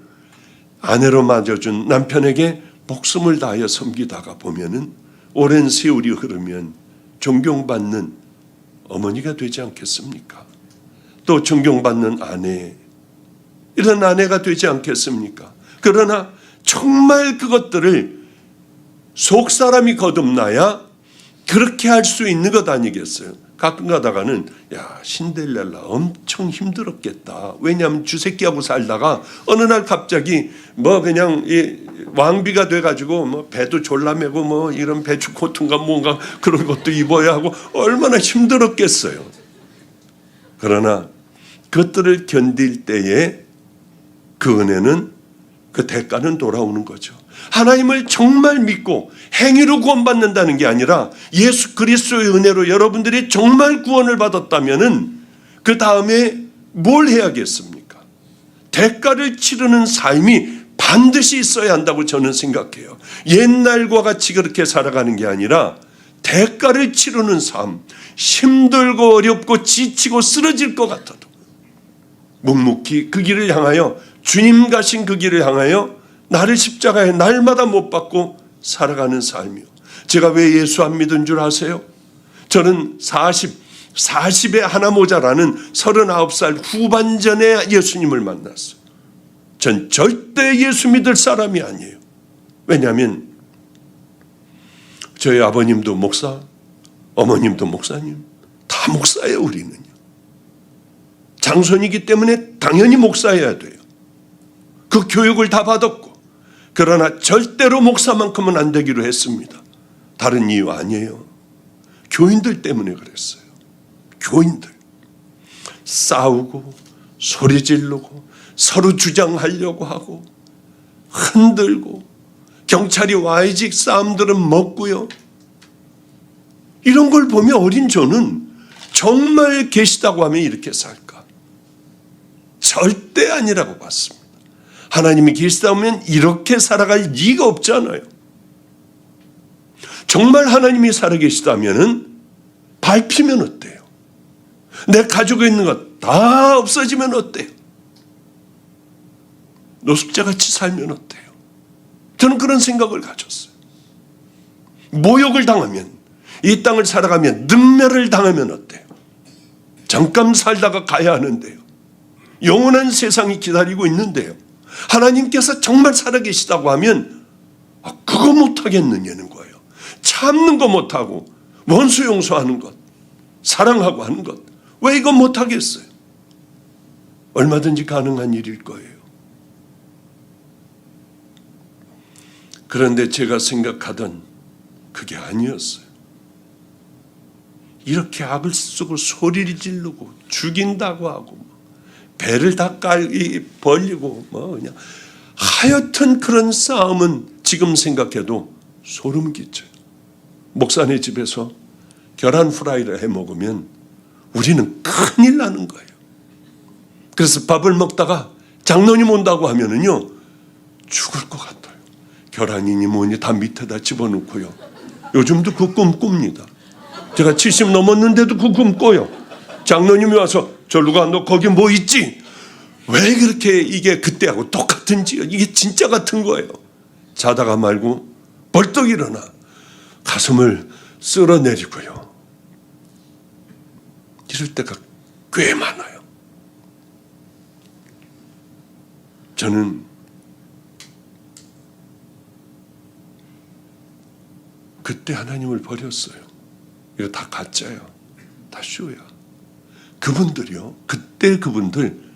아내로 맞아준 남편에게 목숨을 다하여 섬기다가 보면은 오랜 세월이 흐르면 존경받는 어머니가 되지 않겠습니까? 또 존경받는 아내, 이런 아내가 되지 않겠습니까? 그러나 정말 그것들을 속 사람이 거듭나야 그렇게 할 수 있는 것 아니겠어요? 가끔 가다가는 야 신데렐라 엄청 힘들었겠다. 왜냐하면 주새끼하고 살다가 어느 날 갑자기 뭐 그냥 이 왕비가 돼가지고 뭐 배도 졸라매고 뭐 이런 배추 코트인가 뭔가 그런 것도 입어야 하고 얼마나 힘들었겠어요. 그러나 그것들을 견딜 때에 그 은혜는 그 대가는 돌아오는 거죠. 하나님을 정말 믿고 행위로 구원받는다는 게 아니라 예수 그리스도의 은혜로 여러분들이 정말 구원을 받았다면은 그 다음에 뭘 해야겠습니까? 대가를 치르는 삶이 반드시 있어야 한다고 저는 생각해요. 옛날과 같이 그렇게 살아가는 게 아니라 대가를 치르는 삶, 힘들고 어렵고 지치고 쓰러질 것 같아도 묵묵히 그 길을 향하여 주님 가신 그 길을 향하여 나를 십자가에 날마다 못 박고 살아가는 삶이요. 제가 왜 예수 안 믿은 줄 아세요? 저는 40에 하나 모자라는 39살 후반전에 예수님을 만났어요. 전 절대 예수 믿을 사람이 아니에요. 왜냐하면 저희 아버님도 목사, 어머님도 목사님, 다 목사예요. 우리는요. 장손이기 때문에 당연히 목사여야 돼요. 그 교육을 다 받았고, 그러나 절대로 목사만큼은 안 되기로 했습니다. 다른 이유 아니에요. 교인들 때문에 그랬어요. 교인들 싸우고 소리 지르고 서로 주장하려고 하고 흔들고 경찰이 와야지 싸움들은 먹고요. 이런 걸 보면 어린 저는 정말 계시다고 하면 이렇게 살까? 절대 아니라고 봤습니다. 하나님이 계시다면 이렇게 살아갈 리가 없잖아요. 정말 하나님이 살아계시다면 밟히면 어때요? 내 가지고 있는 것 다 없어지면 어때요? 노숙자같이 살면 어때요? 저는 그런 생각을 가졌어요. 모욕을 당하면, 이 땅을 살아가면 능멸을 당하면 어때요? 잠깐 살다가 가야 하는데요. 영원한 세상이 기다리고 있는데요. 하나님께서 정말 살아계시다고 하면 그거 못하겠느냐는 거예요. 참는 거 못하고 원수 용서하는 것, 사랑하고 하는 것, 왜 이거 못하겠어요? 얼마든지 가능한 일일 거예요. 그런데 제가 생각하던 그게 아니었어요. 이렇게 악을 쓰고 소리를 지르고 죽인다고 하고 배를 다 벌리고 그냥 하여튼 그런 싸움은 지금 생각해도 소름 끼쳐요. 목사네 집에서 계란 후라이를 해 먹으면 우리는 큰일 나는 거예요. 그래서 밥을 먹다가 장로님 온다고 하면은요 죽을 것 같아요. 계란이니 뭐니 다 밑에다 집어넣고요. 요즘도 그 꿈 꿉니다. 제가 70 넘었는데도 그 꿈 꿔요. 장로님이 와서 절루가 너 거기 뭐 있지? 왜 그렇게 이게 그때하고 똑같은지, 이게 진짜 같은 거예요. 자다가 말고 벌떡 일어나 가슴을 쓸어내리고요. 이럴 때가 꽤 많아요. 저는 그때 하나님을 버렸어요. 이거 다 가짜예요. 다 쇼야. 그분들이요. 그때 그분들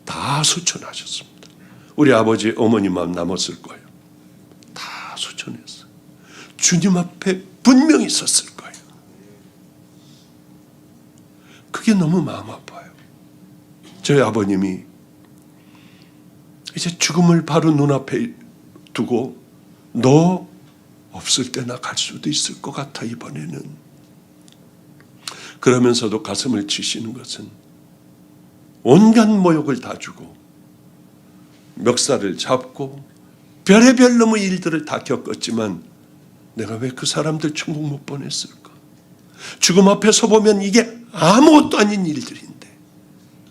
다 수천하셨습니다. 우리 아버지 어머니만 남았을 거예요. 다 수천했어요. 주님 앞에 분명히 섰을 거예요. 그게 너무 마음 아파요. 저희 아버님이 이제 죽음을 바로 눈앞에 두고 너 없을 때나 갈 수도 있을 것 같아 이번에는. 그러면서도 가슴을 치시는 것은 온갖 모욕을 다 주고 멱살을 잡고 별의별 놈의 일들을 다 겪었지만 내가 왜 그 사람들 천국 못 보냈을까? 죽음 앞에 서보면 이게 아무것도 아닌 일들인데,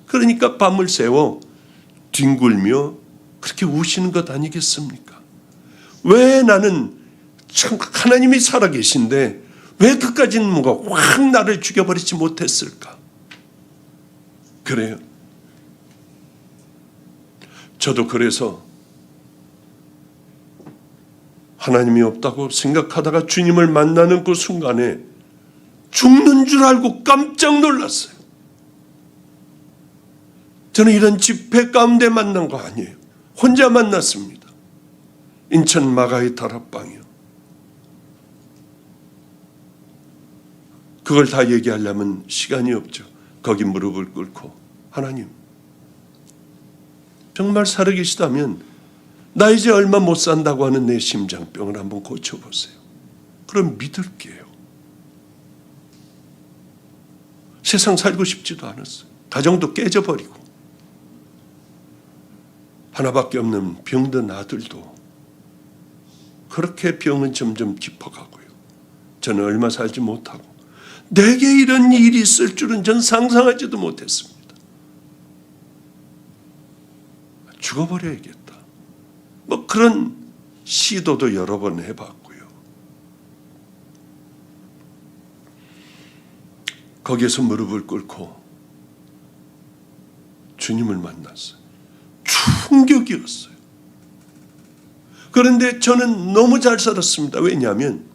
그러니까 밤을 새워 뒹굴며 그렇게 우시는 것 아니겠습니까? 왜 나는 참 하나님이 살아계신데 왜 그까지는 뭔가 확 나를 죽여버리지 못했을까? 그래요. 저도 그래서 하나님이 없다고 생각하다가 주님을 만나는 그 순간에 죽는 줄 알고 깜짝 놀랐어요. 저는 이런 집회 가운데 만난 거 아니에요. 혼자 만났습니다. 인천 마가의 다락방이요. 그걸 다 얘기하려면 시간이 없죠. 거기 무릎을 꿇고 하나님 정말 살아계시다면 나 이제 얼마 못 산다고 하는 내 심장병을 한번 고쳐보세요. 그럼 믿을게요. 세상 살고 싶지도 않았어요. 가정도 깨져버리고 하나밖에 없는 병든 아들도 그렇게 병은 점점 깊어가고요. 저는 얼마 살지 못하고 내게 이런 일이 있을 줄은 전 상상하지도 못했습니다. 죽어버려야겠다. 뭐 그런 시도도 여러 번 해봤고요. 거기에서 무릎을 꿇고 주님을 만났어요. 충격이었어요. 그런데 저는 너무 잘 살았습니다. 왜냐하면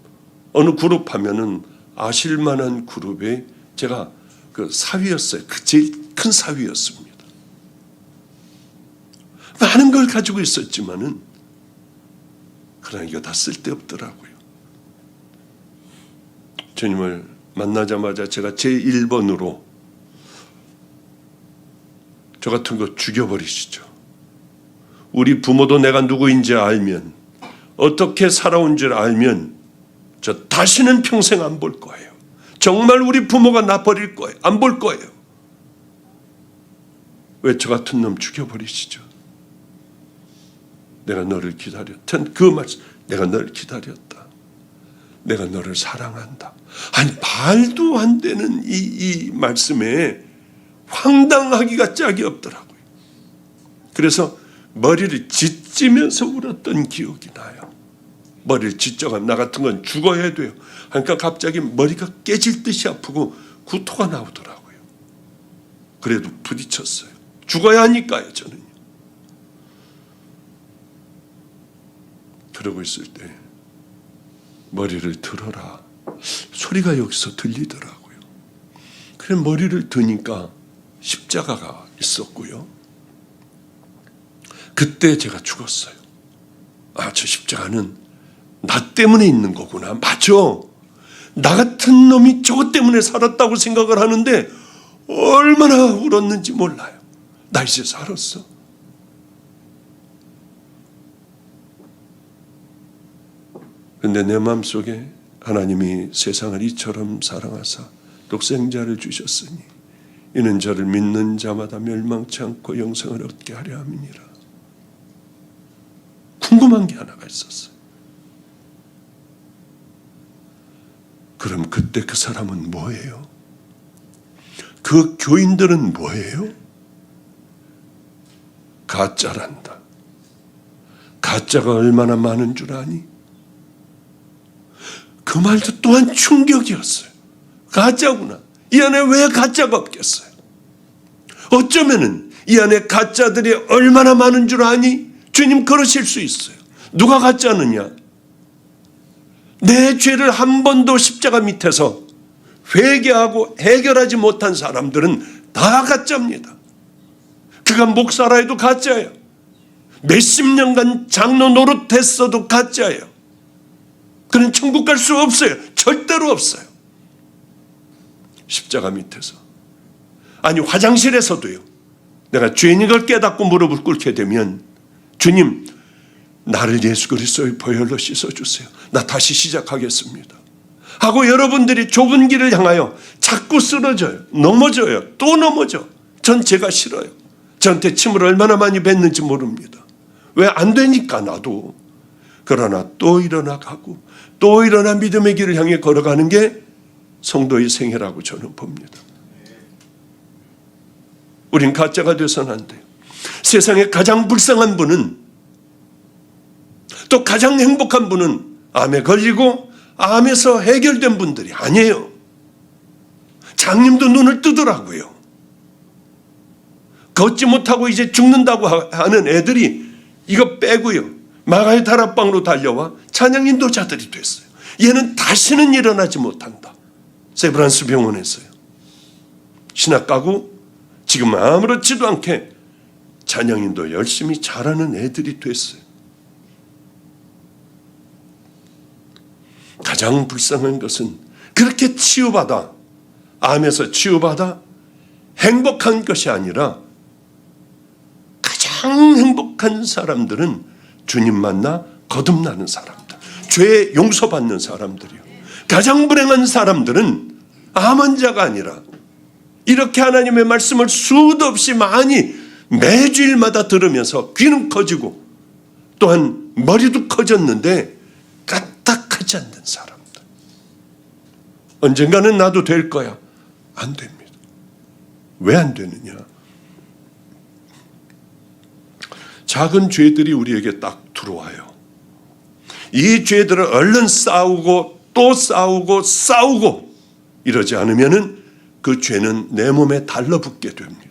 어느 그룹 하면은 아실만한 그룹에 제가 그 사위였어요. 그 제일 큰 사위였습니다. 많은 걸 가지고 있었지만은 그러나 이거 다 쓸데없더라고요. 주님을 만나자마자 제가 제 1번으로 저 같은 거 죽여버리시죠. 우리 부모도 내가 누구인지 알면, 어떻게 살아온 줄 알면 저 다시는 평생 안 볼 거예요. 정말 우리 부모가 나 버릴 거예요. 안 볼 거예요. 왜 저 같은 놈 죽여버리시죠? 내가 너를 기다렸다. 그 말씀, 내가 너를 기다렸다. 내가 너를 사랑한다. 아니 말도 안 되는 이 말씀에 황당하기가 짝이 없더라고요. 그래서 머리를 짓지면서 울었던 기억이 나요. 머리를 찢어가면 나 같은 건 죽어야 돼요. 그러니까 갑자기 머리가 깨질 듯이 아프고 구토가 나오더라고요. 그래도 부딪혔어요. 죽어야 하니까요, 저는요. 그러고 있을 때 머리를 들어라. 소리가 여기서 들리더라고요. 그래 머리를 드니까 십자가가 있었고요. 그때 제가 죽었어요. 아, 저 십자가는 나 때문에 있는 거구나. 맞아. 나 같은 놈이 저것 때문에 살았다고 생각을 하는데 얼마나 울었는지 몰라요. 나 이제 살았어. 근데 내 마음속에 하나님이 세상을 이처럼 사랑하사 독생자를 주셨으니 이는 저를 믿는 자마다 멸망치 않고 영생을 얻게 하려 함이니라. 궁금한 게 하나가 있었어요. 그럼 그때 그 사람은 뭐예요? 그 교인들은 뭐예요? 가짜란다. 가짜가 얼마나 많은 줄 아니? 그 말도 또한 충격이었어요. 가짜구나. 이 안에 왜 가짜가 없겠어요? 어쩌면은 이 안에 가짜들이 얼마나 많은 줄 아니? 주님 그러실 수 있어요. 누가 가짜느냐? 내 죄를 한 번도 십자가 밑에서 회개하고 해결하지 못한 사람들은 다 가짜입니다. 그가 목사라 해도 가짜예요. 몇십 년간 장로 노릇했어도 가짜예요. 그는 천국 갈 수 없어요. 절대로 없어요. 십자가 밑에서. 아니 화장실에서도요. 내가 죄인인 걸 깨닫고 무릎을 꿇게 되면 주님 나를 예수 그리스도의 보혈로 씻어주세요. 나 다시 시작하겠습니다. 하고 여러분들이 좁은 길을 향하여 자꾸 쓰러져요. 넘어져요. 또 넘어져. 전 제가 싫어요. 저한테 침을 얼마나 많이 뱉는지 모릅니다. 왜 안 되니까 나도. 그러나 또 일어나 가고 또 일어나 믿음의 길을 향해 걸어가는 게 성도의 생애라고 저는 봅니다. 우린 가짜가 돼서는 안 돼요. 세상에 가장 불쌍한 분은 또 가장 행복한 분은 암에 걸리고 암에서 해결된 분들이 아니에요. 장님도 눈을 뜨더라고요. 걷지 못하고 이제 죽는다고 하는 애들이 이거 빼고요. 마가의 다락방으로 달려와 찬양 인도자들이 됐어요. 얘는 다시는 일어나지 못한다. 세브란스 병원에서요. 신학 가고 지금 아무렇지도 않게 찬양 인도 열심히 잘하는 애들이 됐어요. 가장 불쌍한 것은 그렇게 치유받아 암에서 치유받아 행복한 것이 아니라 가장 행복한 사람들은 주님 만나 거듭나는 사람들, 죄 용서받는 사람들이요. 가장 불행한 사람들은 암 환자가 아니라 이렇게 하나님의 말씀을 수도 없이 많이 매주일마다 들으면서 귀는 커지고 또한 머리도 커졌는데 까딱하지 않는 사람들. 언젠가는 나도 될 거야. 안 됩니다. 왜 안 되느냐? 작은 죄들이 우리에게 딱 들어와요. 이 죄들을 얼른 싸우고 또 싸우고 싸우고 이러지 않으면은 그 죄는 내 몸에 달라붙게 됩니다.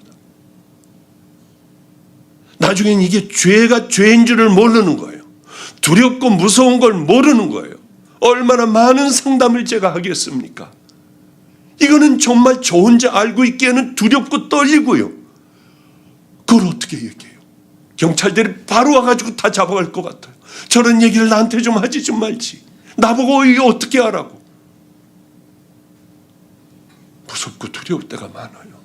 나중엔 이게 죄가 죄인 줄을 모르는 거예요. 두렵고 무서운 걸 모르는 거예요. 얼마나 많은 상담을 제가 하겠습니까? 이거는 정말 저 혼자 알고 있기에는 두렵고 떨리고요. 그걸 어떻게 얘기해요? 경찰들이 바로 와가지고 다 잡아갈 것 같아요. 저런 얘기를 나한테 좀 하지 좀 말지. 나보고 이게 어떻게 하라고. 무섭고 두려울 때가 많아요.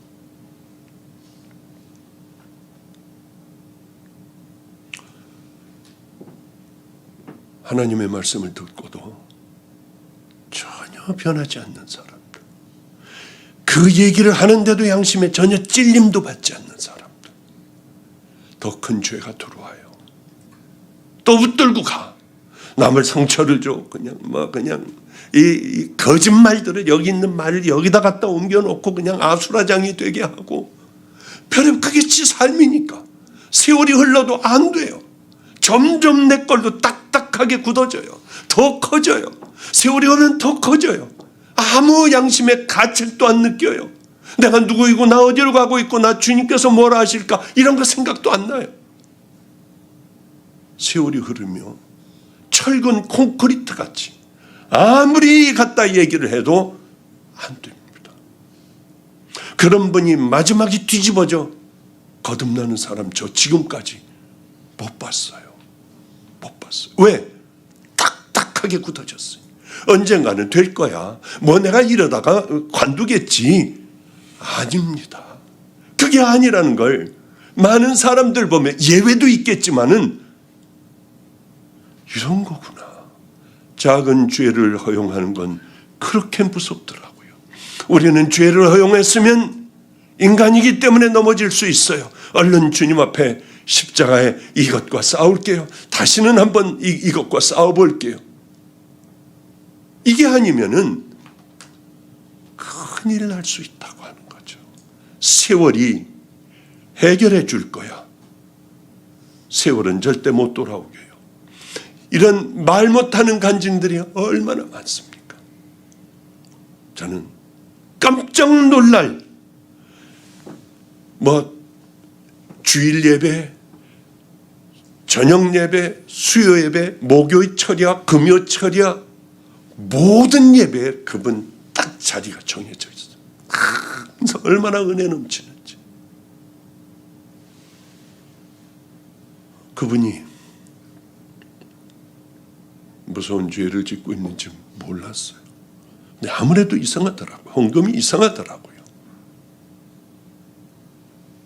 하나님의 말씀을 듣고도 전혀 변하지 않는 사람들. 그 얘기를 하는데도 양심에 전혀 찔림도 받지 않는 사람들. 더 큰 죄가 들어와요. 또 붙들고 가. 남을 상처를 줘. 그냥 이 거짓말들을 여기 있는 말을 여기다 갖다 옮겨놓고 그냥 아수라장이 되게 하고 별로 그게 지 삶이니까 세월이 흘러도 안 돼요. 점점 내 걸로 딱딱 딱딱하게 굳어져요. 더 커져요. 세월이 오면 더 커져요. 아무 양심의 가책도 안 느껴요. 내가 누구이고 나 어디로 가고 있고 나 주님께서 뭐라 하실까 이런 거 생각도 안 나요. 세월이 흐르며 철근 콘크리트 같이 아무리 갖다 얘기를 해도 안 됩니다. 그런 분이 마지막에 뒤집어져 거듭나는 사람 저 지금까지 못 봤어요. 못 봤어요. 왜? 딱딱하게 굳어졌어요. 언젠가는 될 거야. 뭐 내가 이러다가 관두겠지. 아닙니다. 그게 아니라는 걸 많은 사람들 보면 예외도 있겠지만은 이런 거구나. 작은 죄를 허용하는 건 그렇게 무섭더라고요. 우리는 죄를 허용했으면 인간이기 때문에 넘어질 수 있어요. 얼른 주님 앞에 십자가에 이것과 싸울게요. 다시는 한번 이것과 싸워볼게요. 이게 아니면은 큰일 날 수 있다고 하는 거죠. 세월이 해결해 줄 거야. 세월은 절대 못 돌아오게 해요. 이런 말 못하는 간증들이 얼마나 많습니까? 저는 깜짝 놀랄 주일 예배, 저녁 예배, 수요 예배, 목요일 철야, 금요 철야 모든 예배에 그분 딱 자리가 정해져 있어요. 그래서 얼마나 은혜 넘치는지. 그분이 무서운 죄를 짓고 있는지 몰랐어요. 근데 아무래도 이상하더라고요. 헌금이 이상하더라고요.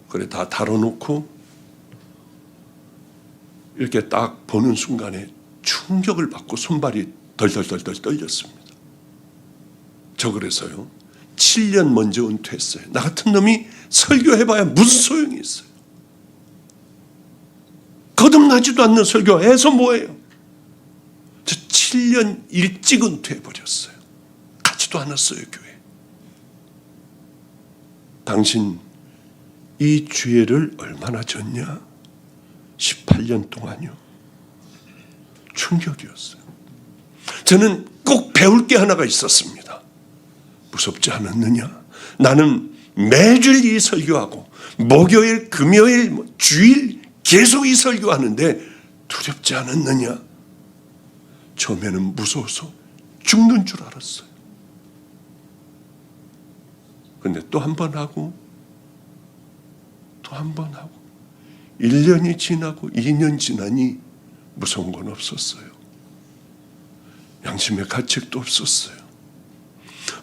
그래 다 다뤄놓고 이렇게 딱 보는 순간에 충격을 받고 손발이 덜덜덜덜 떨렸습니다. 저 그래서요 7년 먼저 은퇴했어요. 나 같은 놈이 설교해봐야 무슨 소용이 있어요. 거듭나지도 않는 설교해서 뭐예요. 저 7년 일찍 은퇴해버렸어요. 가지도 않았어요 교회. 당신 이 죄를 얼마나 졌냐? 18년 동안요. 충격이었어요. 저는 꼭 배울 게 하나가 있었습니다. 무섭지 않았느냐? 나는 매주일 이 설교하고 목요일, 금요일, 주일 계속 이 설교하는데 두렵지 않았느냐? 처음에는 무서워서 죽는 줄 알았어요. 근데 또 한 번 하고 또 한 번 하고 1년이 지나고 2년 지나니 무서운 건 없었어요. 양심의 가책도 없었어요.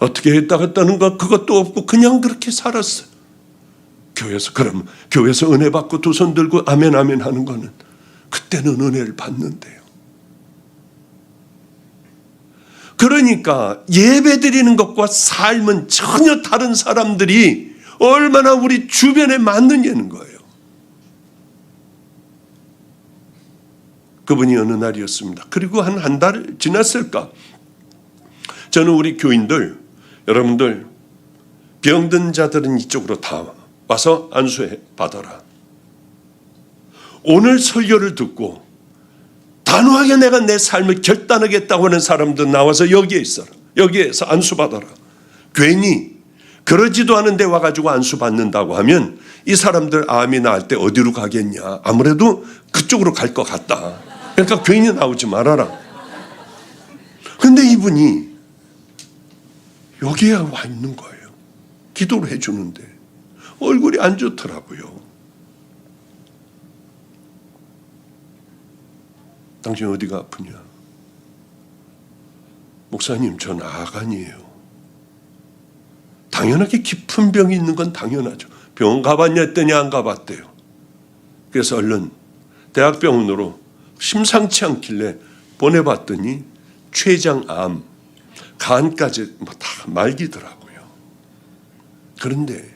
어떻게 했다갔다는 것 그것도 없고 그냥 그렇게 살았어요. 교회에서 은혜 받고 두 손 들고 아멘 아멘 하는 거는 그때는 은혜를 받는데요. 그러니까 예배 드리는 것과 삶은 전혀 다른 사람들이 얼마나 우리 주변에 많느냐는 거예요. 그분이 어느 날이었습니다. 그리고 한 달 지났을까? 저는 우리 교인들, 여러분들 병든 자들은 이쪽으로 다 와서 안수해 받아라. 오늘 설교를 듣고 단호하게 내가 내 삶을 결단하겠다고 하는 사람도 나와서 여기에 있어라. 여기에서 안수 받아라. 괜히 그러지도 않은데 와가지고 안수 받는다고 하면 이 사람들 암이 나을 때 어디로 가겠냐? 아무래도 그쪽으로 갈 것 같다. 그러니까 괜히 나오지 말아라. 그런데 이분이 여기에 와 있는 거예요. 기도를 해주는데 얼굴이 안 좋더라고요. 당신 어디가 아프냐? 목사님, 전 아간이에요. 당연하게 깊은 병이 있는 건 당연하죠. 병원 가봤냐 했더니 안 가봤대요. 그래서 얼른 대학병원으로 심상치 않길래 보내봤더니 췌장암, 간까지 다 말기더라고요. 그런데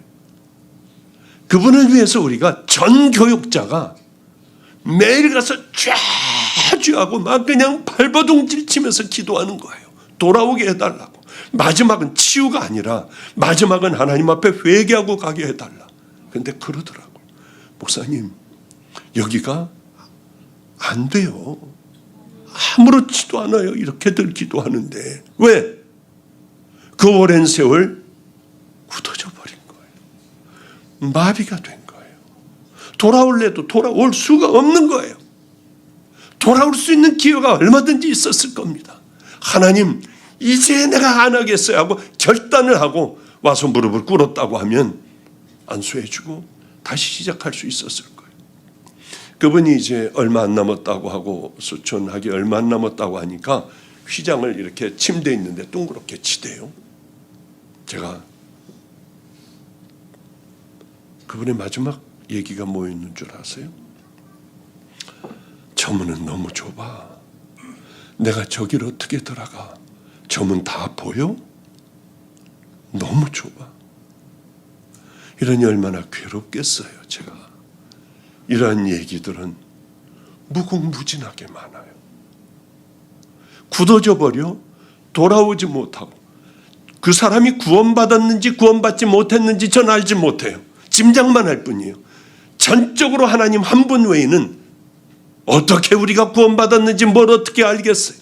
그분을 위해서 우리가 전 교육자가 매일 가서 쫙쫙하고 막 그냥 발버둥질 치면서 기도하는 거예요. 돌아오게 해달라고. 마지막은 치유가 아니라 마지막은 하나님 앞에 회개하고 가게 해달라. 그런데 그러더라고요. 목사님, 여기가 안 돼요. 아무렇지도 않아요. 이렇게들 기도하는데 왜? 그 오랜 세월 굳어져 버린 거예요. 마비가 된 거예요. 돌아올래도 돌아올 수가 없는 거예요. 돌아올 수 있는 기회가 얼마든지 있었을 겁니다. 하나님, 이제 내가 안 하겠어요 하고 결단을 하고 와서 무릎을 꿇었다고 하면 안수해주고 다시 시작할 수 있었을 거예요. 그분이 이제 얼마 안 남았다고 하고 수천하기 얼마 안 남았다고 하니까 휘장을 이렇게 침대에 있는데 둥그렇게 치대요. 제가 그분의 마지막 얘기가 뭐였는 줄 아세요? 저 문은 너무 좁아. 내가 저길 어떻게 들어가? 저 문 다 보여? 너무 좁아. 이러니 얼마나 괴롭겠어요. 제가 이러한 얘기들은 무궁무진하게 많아요. 굳어져 버려 돌아오지 못하고 그 사람이 구원받았는지 구원받지 못했는지 전 알지 못해요. 짐작만 할 뿐이에요. 전적으로 하나님 한 분 외에는 어떻게 우리가 구원받았는지 뭘 어떻게 알겠어요.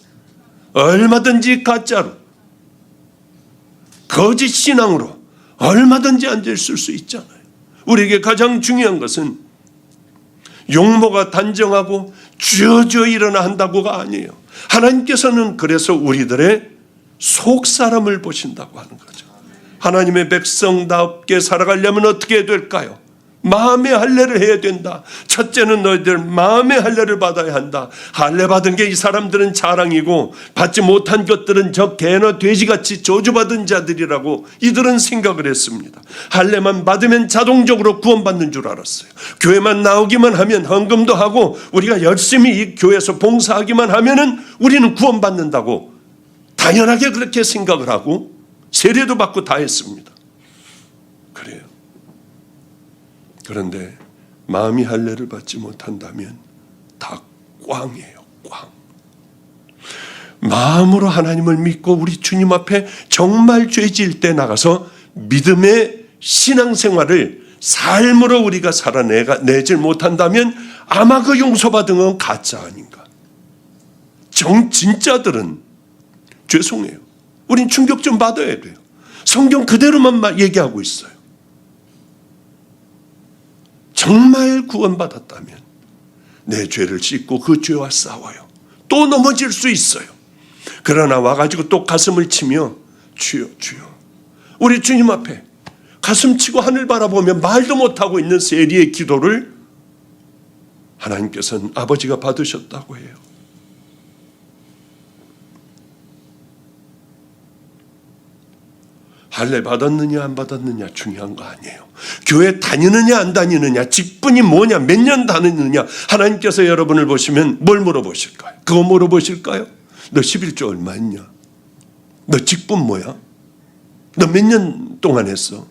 얼마든지 가짜로 거짓 신앙으로 얼마든지 앉아있을 수 있잖아요. 우리에게 가장 중요한 것은 용모가 단정하고 주여 일어나 한다고가 아니에요. 하나님께서는 그래서 우리들의 속사람을 보신다고 하는 거죠. 하나님의 백성답게 살아가려면 어떻게 해야 될까요? 마음의 할례를 해야 된다. 첫째는 너희들 마음의 할례를 받아야 한다. 할례 받은 게 이 사람들은 자랑이고 받지 못한 것들은 저 개나 돼지같이 저주받은 자들이라고 이들은 생각을 했습니다. 할례만 받으면 자동적으로 구원받는 줄 알았어요. 교회만 나오기만 하면 헌금도 하고 우리가 열심히 이 교회에서 봉사하기만 하면은 우리는 구원받는다고 당연하게 그렇게 생각을 하고 세례도 받고 다 했습니다. 그래요. 그런데 마음이 할례를 받지 못한다면 다 꽝이에요. 꽝. 마음으로 하나님을 믿고 우리 주님 앞에 정말 죄 지을 때 나가서 믿음의 신앙생활을 삶으로 우리가 살아내질 못한다면 아마 그 용서받은 건 가짜 아닌가. 진짜들은 죄송해요. 우린 충격 좀 받아야 돼요. 성경 그대로만 얘기하고 있어요. 정말 구원받았다면 내 죄를 씻고 그 죄와 싸워요. 또 넘어질 수 있어요. 그러나 와가지고 또 가슴을 치며 주여 주여 우리 주님 앞에 가슴 치고 하늘 바라보며 말도 못하고 있는 세리의 기도를 하나님께서는 아버지가 받으셨다고 해요. 할례 받았느냐 안 받았느냐 중요한 거 아니에요. 교회 다니느냐 안 다니느냐, 직분이 뭐냐, 몇 년 다니느냐. 하나님께서 여러분을 보시면 뭘 물어보실까요? 그거 물어보실까요? 너 11조 얼마 했냐? 너 직분 뭐야? 너 몇 년 동안 했어?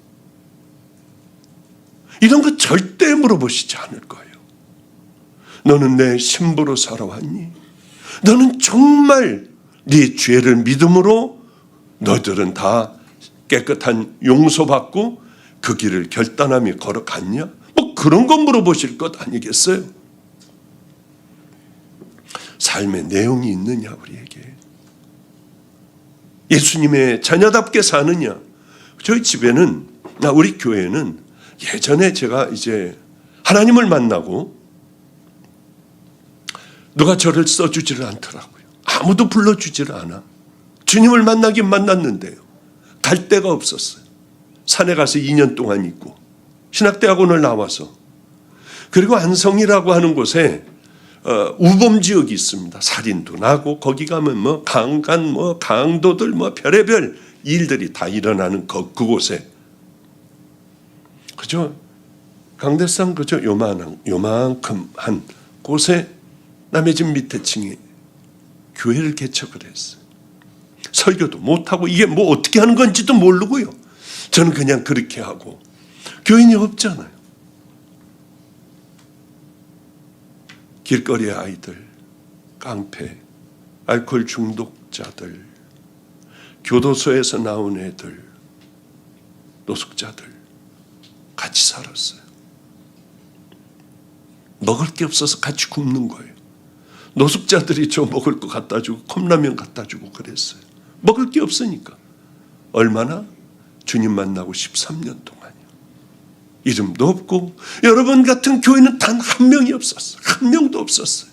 이런 거 절대 물어보시지 않을 거예요. 너는 내 신부로 살아왔니? 너는 정말 네 죄를 믿음으로 너희들은 다 깨끗한 용서받고 그 길을 결단하며 걸어갔냐? 뭐 그런 거 물어보실 것 아니겠어요? 삶의 내용이 있느냐 우리에게. 예수님의 자녀답게 사느냐. 저희 집에는 우리 교회는 예전에 제가 이제 하나님을 만나고 누가 저를 써주지를 않더라고요. 아무도 불러주지를 않아. 주님을 만나긴 만났는데요. 갈 데가 없었어요. 산에 가서 2년 동안 있고 신학대학원을 나와서 그리고 안성이라고 하는 곳에 우범 지역이 있습니다. 살인도 나고 거기 가면 뭐 강간 뭐 강도들 뭐 별의별 일들이 다 일어나는 그곳에 그죠? 강대상 그죠? 요만큼 한 곳에 남의 집 밑에 층에 교회를 개척을 했어요. 설교도 못하고 이게 뭐 어떻게 하는 건지도 모르고요. 저는 그냥 그렇게 하고 교인이 없잖아요. 길거리의 아이들, 깡패, 알코올 중독자들, 교도소에서 나온 애들, 노숙자들 같이 살았어요. 먹을 게 없어서 같이 굶는 거예요. 노숙자들이 저 먹을 거 갖다 주고 컵라면 갖다 주고 그랬어요. 먹을 게 없으니까. 얼마나? 주님 만나고 13년 동안이요. 이름도 없고 여러분 같은 교회는 단 한 명이 없었어요. 한 명도 없었어요.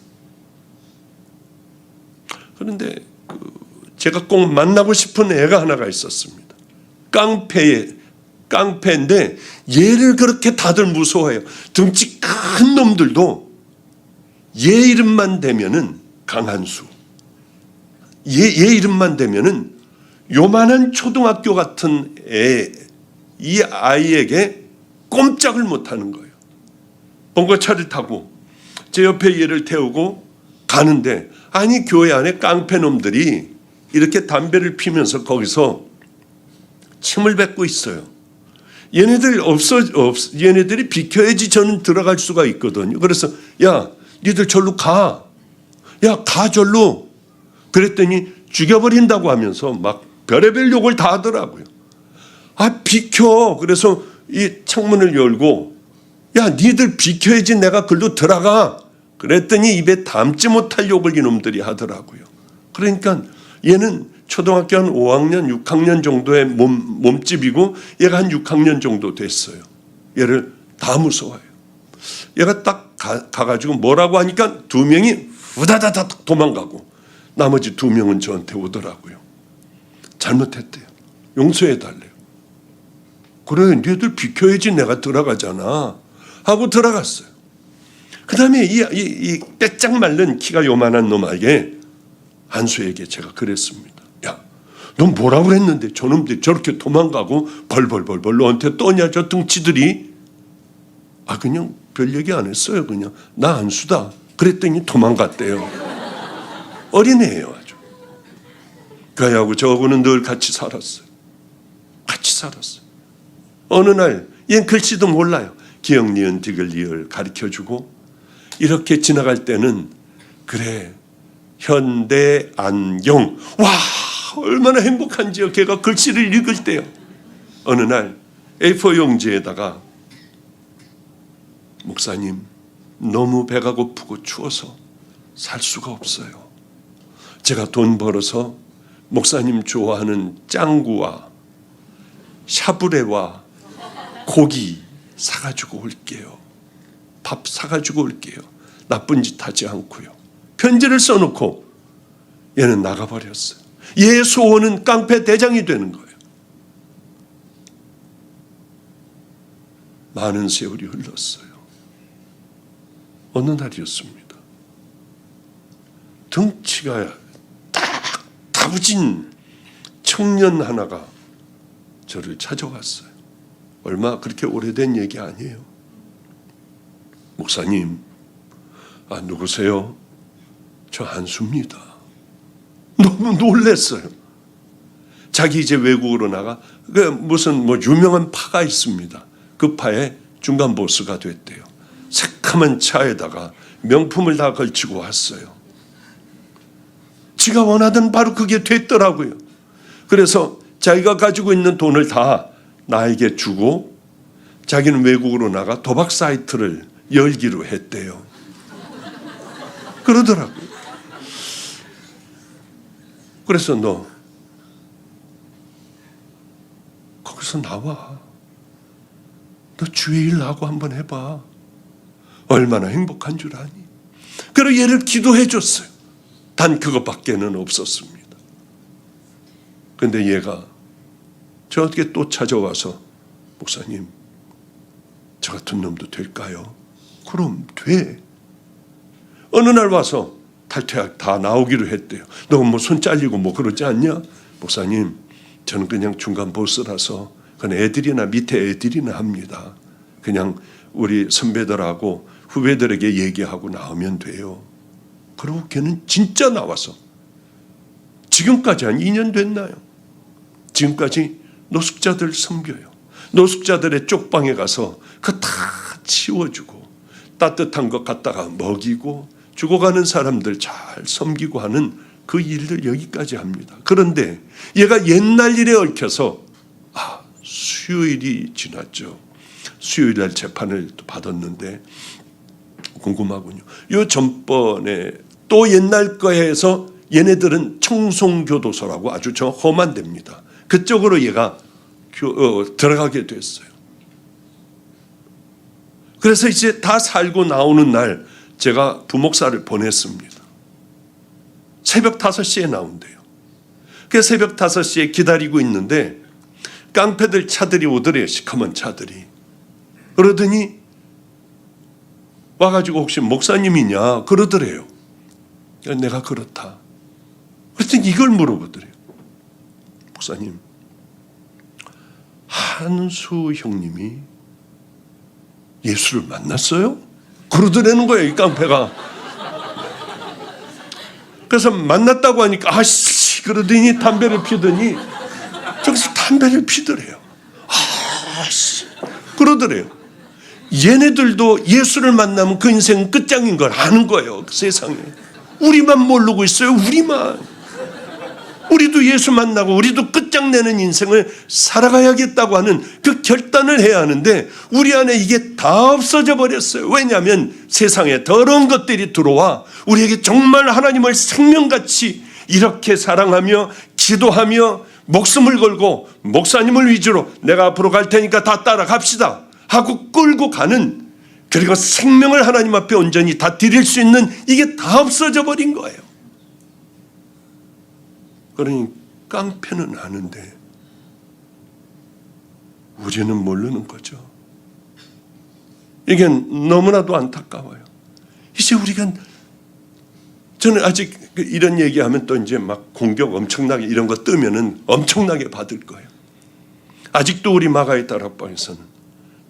그런데 제가 꼭 만나고 싶은 애가 하나가 있었습니다. 깡패인데 얘를 그렇게 다들 무서워해요. 덩치 큰 놈들도 얘 이름만 대면은 강한수, 얘 이름만 대면은 요만한 초등학교 같은 이 아이에게 꼼짝을 못하는 거예요. 봉고차를 타고 제 옆에 얘를 태우고 가는데, 아니 교회 안에 깡패놈들이 이렇게 담배를 피면서 거기서 침을 뱉고 있어요. 얘네들이 비켜야지 저는 들어갈 수가 있거든요. 그래서 야, 니들 절로 가. 야, 가 절로. 그랬더니 죽여버린다고 하면서 막 별의별 욕을 다 하더라고요. 아, 비켜. 그래서 이 창문을 열고 야, 니들 비켜야지 내가 글로 들어가. 그랬더니 입에 담지 못할 욕을 이놈들이 하더라고요. 그러니까 얘는 초등학교 한 5학년, 6학년 정도의 몸집이고 얘가 한 6학년 정도 됐어요. 얘를 다 무서워해요. 얘가 딱 가가지고 뭐라고 하니까 두 명이 후다다닥 도망가고 나머지 두 명은 저한테 오더라고요. 잘못했대요. 용서해달래요. 그래, 니들 비켜야지 내가 들어가잖아 하고 들어갔어요. 그 다음에 이 빼짝 말른 키가 요만한 놈에게, 한수에게 제가 그랬습니다. 야, 넌 뭐라고 그랬는데 저놈들이 저렇게 도망가고 벌벌벌벌 너한테 떠냐 저 등치들이. 아, 그냥 별 얘기 안 했어요. 그냥 나 한수다 그랬더니 도망갔대요. 어린애예요 아주. 그 아이하고 저하고는 늘 같이 살았어요. 같이 살았어요. 어느 날 얘는 글씨도 몰라요. 기억 니은 디귿 리을 가르쳐주고 이렇게 지나갈 때는 그래 현대 안경, 와 얼마나 행복한지요. 걔가 글씨를 읽을 때요. 어느 날 A4 용지에다가 목사님 너무 배가 고프고 추워서 살 수가 없어요. 제가 돈 벌어서 목사님 좋아하는 짱구와 샤브레와 고기 사가지고 올게요. 밥 사가지고 올게요. 나쁜 짓 하지 않고요. 편지를 써놓고 얘는 나가버렸어요. 얘의 소원은 깡패 대장이 되는 거예요. 많은 세월이 흘렀어요. 어느 날이었습니다. 덩치가 딱 다부진 청년 하나가 저를 찾아왔어요. 얼마 그렇게 오래된 얘기 아니에요. 목사님, 아, 누구세요? 저 한수입니다. 너무 놀랐어요. 자기 이제 외국으로 나가 무슨 유명한 파가 있습니다. 그 파의 중간 보스가 됐대요. 새카만 차에다가 명품을 다 걸치고 왔어요. 지가 원하던 바로 그게 됐더라고요. 그래서 자기가 가지고 있는 돈을 다 나에게 주고 자기는 외국으로 나가 도박 사이트를 열기로 했대요. 그러더라고요. 그래서 너 거기서 나와. 너 주의 일 하고 한번 해봐. 얼마나 행복한 줄 아니. 그리고 얘를 기도해 줬어요. 단 그것밖에는 없었습니다. 그런데 얘가 저한테 또 찾아와서 목사님, 저 같은 놈도 될까요? 그럼 돼. 어느 날 와서 탈퇴학 다 나오기로 했대요. 너 뭐 손 잘리고 뭐 그러지 않냐? 목사님, 저는 그냥 중간 보스라서 그건 애들이나 밑에 애들이나 합니다. 그냥 우리 선배들하고 후배들에게 얘기하고 나오면 돼요. 그리고 걔는 진짜 나와서 지금까지 한 2년 됐나요? 지금까지 노숙자들 섬겨요. 노숙자들의 쪽방에 가서 그거 다 치워주고 따뜻한 것 갖다가 먹이고 죽어가는 사람들 잘 섬기고 하는 그 일을 여기까지 합니다. 그런데 얘가 옛날 일에 얽혀서 수요일이 지났죠. 수요일날 재판을 받았는데 궁금하군요. 요 전번에 또 옛날 거에서 얘네들은 청송교도소라고 아주 저 험한 데입니다. 그쪽으로 얘가 들어가게 됐어요. 그래서 이제 다 살고 나오는 날 제가 부목사를 보냈습니다. 새벽 5시에 나온대요. 그 새벽 5시에 기다리고 있는데 깡패들 차들이 오더래요. 시커먼 차들이. 그러더니 와가지고 혹시 목사님이냐 그러더래요. 내가 그렇다. 그랬더니 이걸 물어보더래요. 목사님, 한수 형님이 예수를 만났어요? 그러더라는 거예요, 이 깡패가. 그래서 만났다고 하니까 아씨 그러더니 담배를 피더니 저기서 담배를 피더래요. 아씨 그러더래요. 얘네들도 예수를 만나면 그 인생은 끝장인 걸 아는 거예요. 그 세상에. 우리만 모르고 있어요. 우리만. 우리도 예수 만나고 우리도 끝장내는 인생을 살아가야겠다고 하는 그 결단을 해야 하는데 우리 안에 이게 다 없어져 버렸어요. 왜냐하면 세상에 더러운 것들이 들어와 우리에게 정말 하나님을 생명같이 이렇게 사랑하며 기도하며 목숨을 걸고 목사님을 위주로 내가 앞으로 갈 테니까 다 따라갑시다 하고 끌고 가는, 그리고 생명을 하나님 앞에 온전히 다 드릴 수 있는 이게 다 없어져 버린 거예요. 그러니 깡패는 아는데 우리는 모르는 거죠. 이게 너무나도 안타까워요. 이제 우리가, 저는 아직 이런 얘기하면 또 이제 막 공격 엄청나게 이런 거 뜨면은 엄청나게 받을 거예요. 아직도 우리 마가의 다락방에서는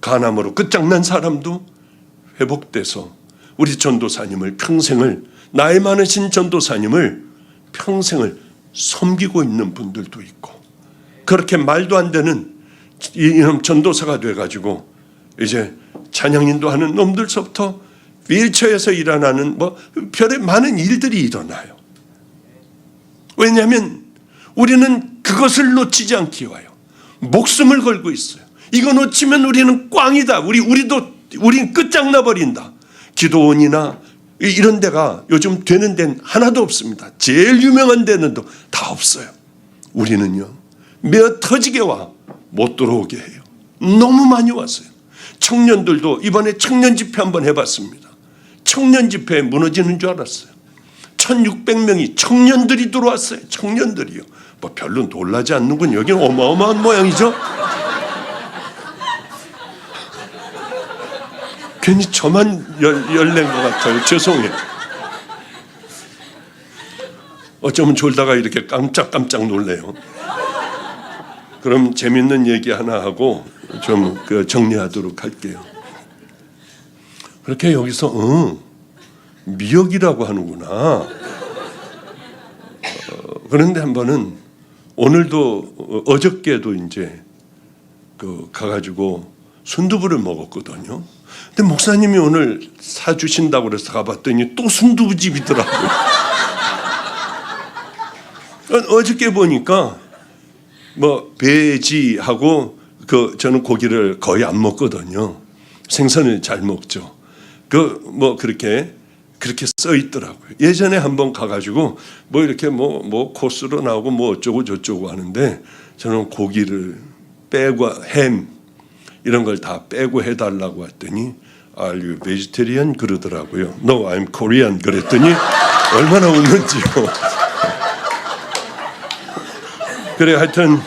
간암으로 끝장난 사람도 회복돼서 우리 전도사님을 평생을, 나이 많으신 전도사님을 평생을 섬기고 있는 분들도 있고, 그렇게 말도 안 되는 이놈 전도사가 돼가지고 이제 찬양인도 하는 놈들서부터 휠체어에서 일어나는 뭐 별의 많은 일들이 일어나요. 왜냐하면 우리는 그것을 놓치지 않기 위하여 목숨을 걸고 있어요. 이거 놓치면 우리는 꽝이다. 우린 끝장나 버린다. 기도원이나 이런 데가 요즘 되는 데는 하나도 없습니다. 제일 유명한 데는 다 없어요. 우리는요, 몇 터지게 와 못 들어오게 해요. 너무 많이 왔어요. 청년들도 이번에 청년 집회 한번 해봤습니다. 청년 집회에 무너지는 줄 알았어요. 1600명이 청년들이 들어왔어요. 청년들이요. 뭐 별로 놀라지 않는군. 여기는 어마어마한 모양이죠. 괜히 저만 열낸 것 같아요. 죄송해요. 어쩌면 졸다가 이렇게 깜짝깜짝 놀래요. 그럼 재밌는 얘기 하나 하고 좀 정리하도록 할게요. 그렇게 여기서 미역이라고 하는구나. 그런데 한 번은 오늘도 어저께도 이제 가가지고 순두부를 먹었거든요. 근데 목사님이 오늘 사주신다고 그래서 가봤더니 또 순두부집이더라고요. 어저께 보니까 뭐 배지하고 저는 고기를 거의 안 먹거든요. 생선을 잘 먹죠. 뭐 그렇게 써 있더라고요. 예전에 한번 가가지고 뭐 이렇게 뭐 코스로 나오고 뭐 어쩌고 저쩌고 하는데 저는 고기를 빼고 햄 이런 걸 다 빼고 해달라고 했더니 Are you vegetarian? 그러더라고요. No, I'm Korean. 그랬더니 얼마나 웃는지요. 그래 하여튼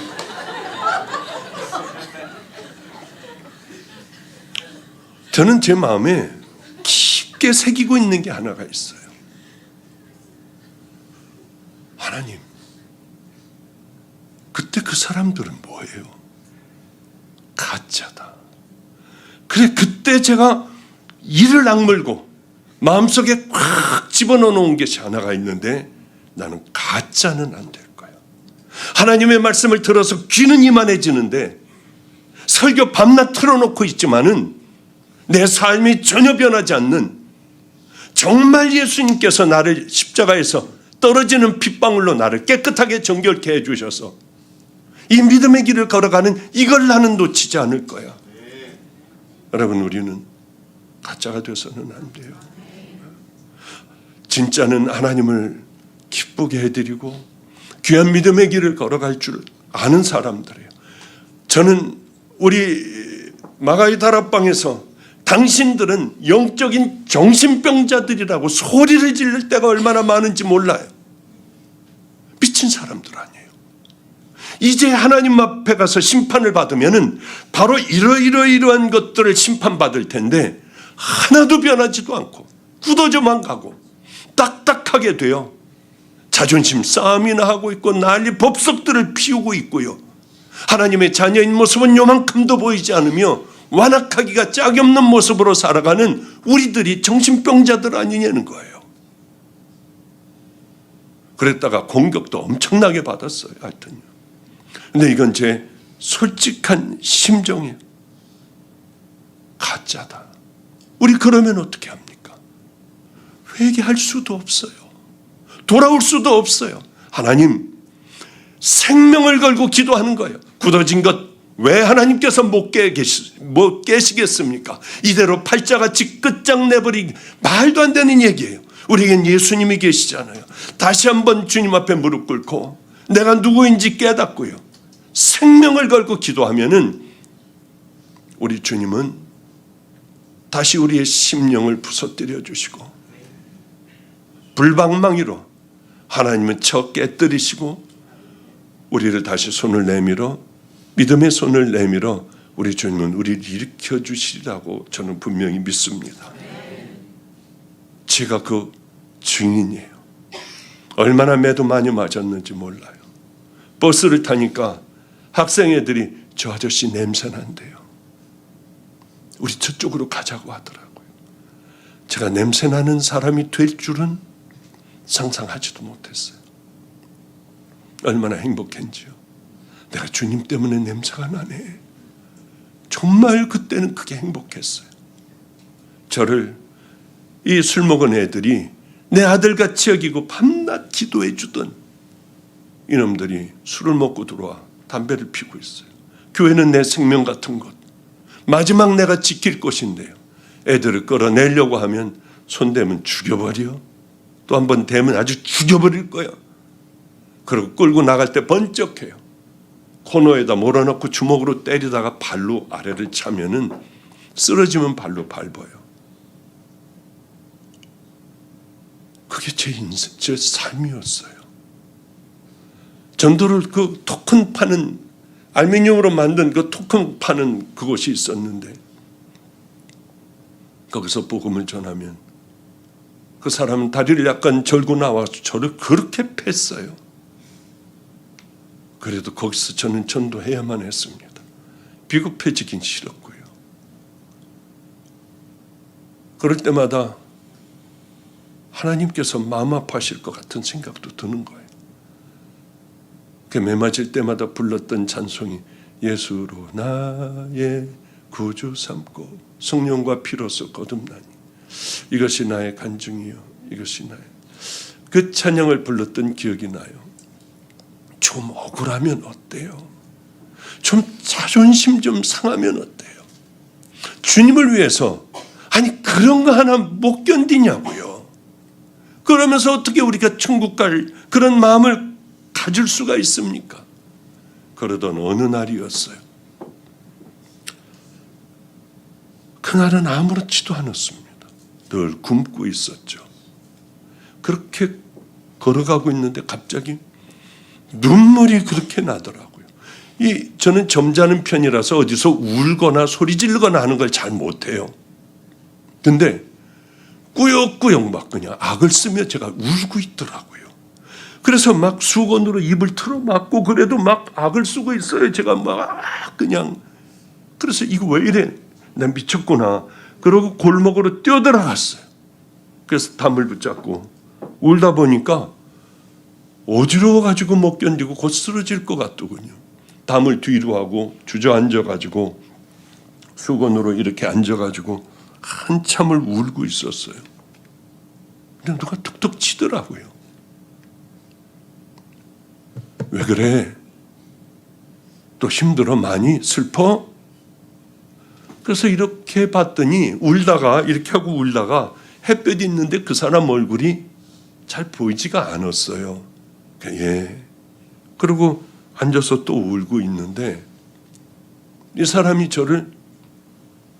저는 제 마음에 깊게 새기고 있는 게 하나가 있어요. 하나님, 그때 그 사람들은 뭐예요? 가짜다. 그래, 그때 제가 이를 악물고 마음속에 꽉 집어넣어 놓은 것이 하나가 있는데 나는 가짜는 안 될 거야. 하나님의 말씀을 들어서 귀는 이만해지는데 설교 밤낮 틀어놓고 있지만은 내 삶이 전혀 변하지 않는, 정말 예수님께서 나를 십자가에서 떨어지는 핏방울로 나를 깨끗하게 정결케 해주셔서 이 믿음의 길을 걸어가는 이걸 나는 놓치지 않을 거야. 여러분, 우리는 가짜가 돼서는 안 돼요. 진짜는 하나님을 기쁘게 해드리고 귀한 믿음의 길을 걸어갈 줄 아는 사람들이에요. 저는 우리 마가이 다락방에서 당신들은 영적인 정신병자들이라고 소리를 지를 때가 얼마나 많은지 몰라요. 미친 사람들 아니에요. 이제 하나님 앞에 가서 심판을 받으면은 바로 이러이러한 것들을 심판받을 텐데 하나도 변하지도 않고 굳어져만 가고 딱딱하게 돼요. 자존심 싸움이나 하고 있고 난리 법석들을 피우고 있고요. 하나님의 자녀인 모습은 요만큼도 보이지 않으며 완악하기가 짝이 없는 모습으로 살아가는 우리들이 정신병자들 아니냐는 거예요. 그랬다가 공격도 엄청나게 받았어요. 하여튼요. 근데 이건 제 솔직한 심정이에요. 가짜다. 우리 그러면 어떻게 합니까? 회개할 수도 없어요. 돌아올 수도 없어요. 하나님, 생명을 걸고 기도하는 거예요. 굳어진 것 왜 하나님께서 못 깨시겠습니까? 이대로 팔자같이 끝장내버리기 말도 안 되는 얘기예요. 우리에겐 예수님이 계시잖아요. 다시 한번 주님 앞에 무릎 꿇고 내가 누구인지 깨닫고요. 생명을 걸고 기도하면은 우리 주님은 다시 우리의 심령을 부서뜨려 주시고 불방망이로 하나님은 쳐 깨뜨리시고 우리를 다시 손을 내밀어 믿음의 손을 내밀어 우리 주님은 우리를 일으켜 주시리라고 저는 분명히 믿습니다. 제가 그 증인이에요. 얼마나 매도 많이 맞았는지 몰라요. 버스를 타니까 학생 애들이 저 아저씨 냄새 난대요. 우리 저쪽으로 가자고 하더라고요. 제가 냄새 나는 사람이 될 줄은 상상하지도 못했어요. 얼마나 행복했는지요. 내가 주님 때문에 냄새가 나네. 정말 그때는 그게 행복했어요. 저를 이 술 먹은 애들이 내 아들같이 여기고 밤낮 기도해 주던 이놈들이 술을 먹고 들어와 담배를 피우고 있어요. 교회는 내 생명 같은 곳, 마지막 내가 지킬 곳인데요. 애들을 끌어내려고 하면 손대면 죽여버려. 또 한 번 대면 아주 죽여버릴 거야. 그리고 끌고 나갈 때 번쩍해요. 코너에다 몰아넣고 주먹으로 때리다가 발로 아래를 차면은 쓰러지면 발로 밟아요. 그게 제 인생, 제 삶이었어요. 전도를 그 토큰 파는 알루미늄으로 만든 그 토큰 파는 그곳이 있었는데 거기서 복음을 전하면 그 사람은 다리를 약간 절고 나와서 저를 그렇게 팼어요. 그래도 거기서 저는 전도해야만 했습니다. 비겁해지긴 싫었고요. 그럴 때마다 하나님께서 마음 아파하실 것 같은 생각도 드는 거예요. 그 매맞을 때마다 불렀던 찬송이 예수로 나의 구주 삼고 성령과 피로써 거듭나니 이것이 나의 간증이요 이것이 나의 그 찬양을 불렀던 기억이 나요. 좀 억울하면 어때요? 좀 자존심 좀 상하면 어때요? 주님을 위해서 아니 그런 거 하나 못 견디냐고요. 그러면서 어떻게 우리가 천국 갈 그런 마음을 가질 수가 있습니까? 그러던 어느 날이었어요. 그날은 아무렇지도 않았습니다. 늘 굶고 있었죠. 그렇게 걸어가고 있는데 갑자기 눈물이 그렇게 나더라고요. 저는 점잖은 편이라서 어디서 울거나 소리 지르거나 하는 걸 잘 못해요. 근데 꾸역꾸역 막 그냥 악을 쓰며 제가 울고 있더라고요. 그래서 막 수건으로 입을 틀어막고 그래도 막 악을 쓰고 있어요. 제가 막 그냥 그래서 이거 왜 이래? 난 미쳤구나. 그러고 골목으로 뛰어들어갔어요. 그래서 담을 붙잡고 울다 보니까 어지러워가지고 못 견디고 곧 쓰러질 것 같더군요. 담을 뒤로 하고 주저앉아가지고 수건으로 이렇게 앉아가지고 한참을 울고 있었어요. 근데 누가 툭툭 치더라고요. 왜 그래? 또 힘들어? 많이? 슬퍼? 그래서 이렇게 봤더니 울다가 이렇게 하고 울다가 햇볕이 있는데 그 사람 얼굴이 잘 보이지가 않았어요. 예. 그리고 앉아서 또 울고 있는데 이 사람이 저를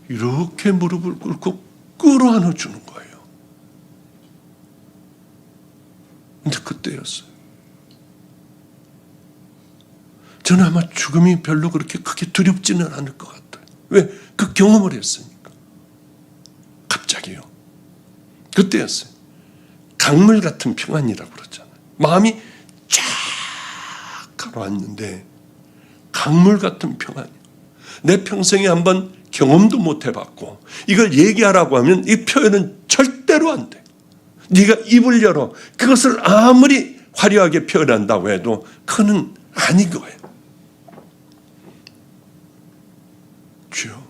이렇게 무릎을 꿇고 끌어안아 주는 거예요. 근데 그때였어요. 저는 아마 죽음이 별로 그렇게 크게 두렵지는 않을 것 같아요. 왜? 그 경험을 했으니까. 갑자기요. 그때였어요. 강물 같은 평안이라고 그러잖아요. 마음이 쫙 가라앉는데 강물 같은 평안이요. 내 평생에 한번 경험도 못 해봤고 이걸 얘기하라고 하면 이 표현은 절대로 안 돼. 네가 입을 열어 그것을 아무리 화려하게 표현한다고 해도 그는 아닌 거예요. 주여,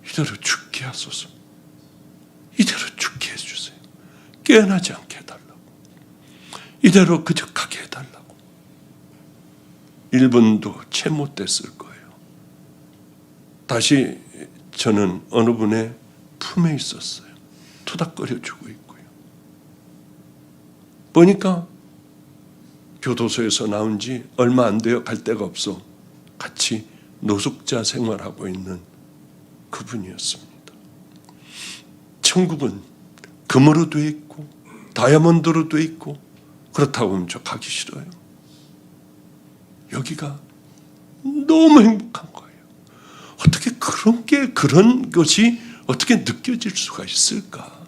이대로 죽게 하소서. 이대로 죽게 해주세요. 깨어나지 않게 해달라고. 이대로 그저가게 해달라고. 1분도 채 못됐을 거예요. 다시 저는 어느 분의 품에 있었어요. 토닥거려주고 있고요. 보니까 교도소에서 나온 지 얼마 안 돼요. 갈 데가 없어. 같이 노숙자 생활하고 있는 그분이었습니다. 천국은 금으로 돼 있고 다이아몬드로 돼 있고 그렇다고 하면 저 가기 싫어요. 여기가 너무 행복한 거예요. 어떻게 그런 것이 어떻게 느껴질 수가 있을까?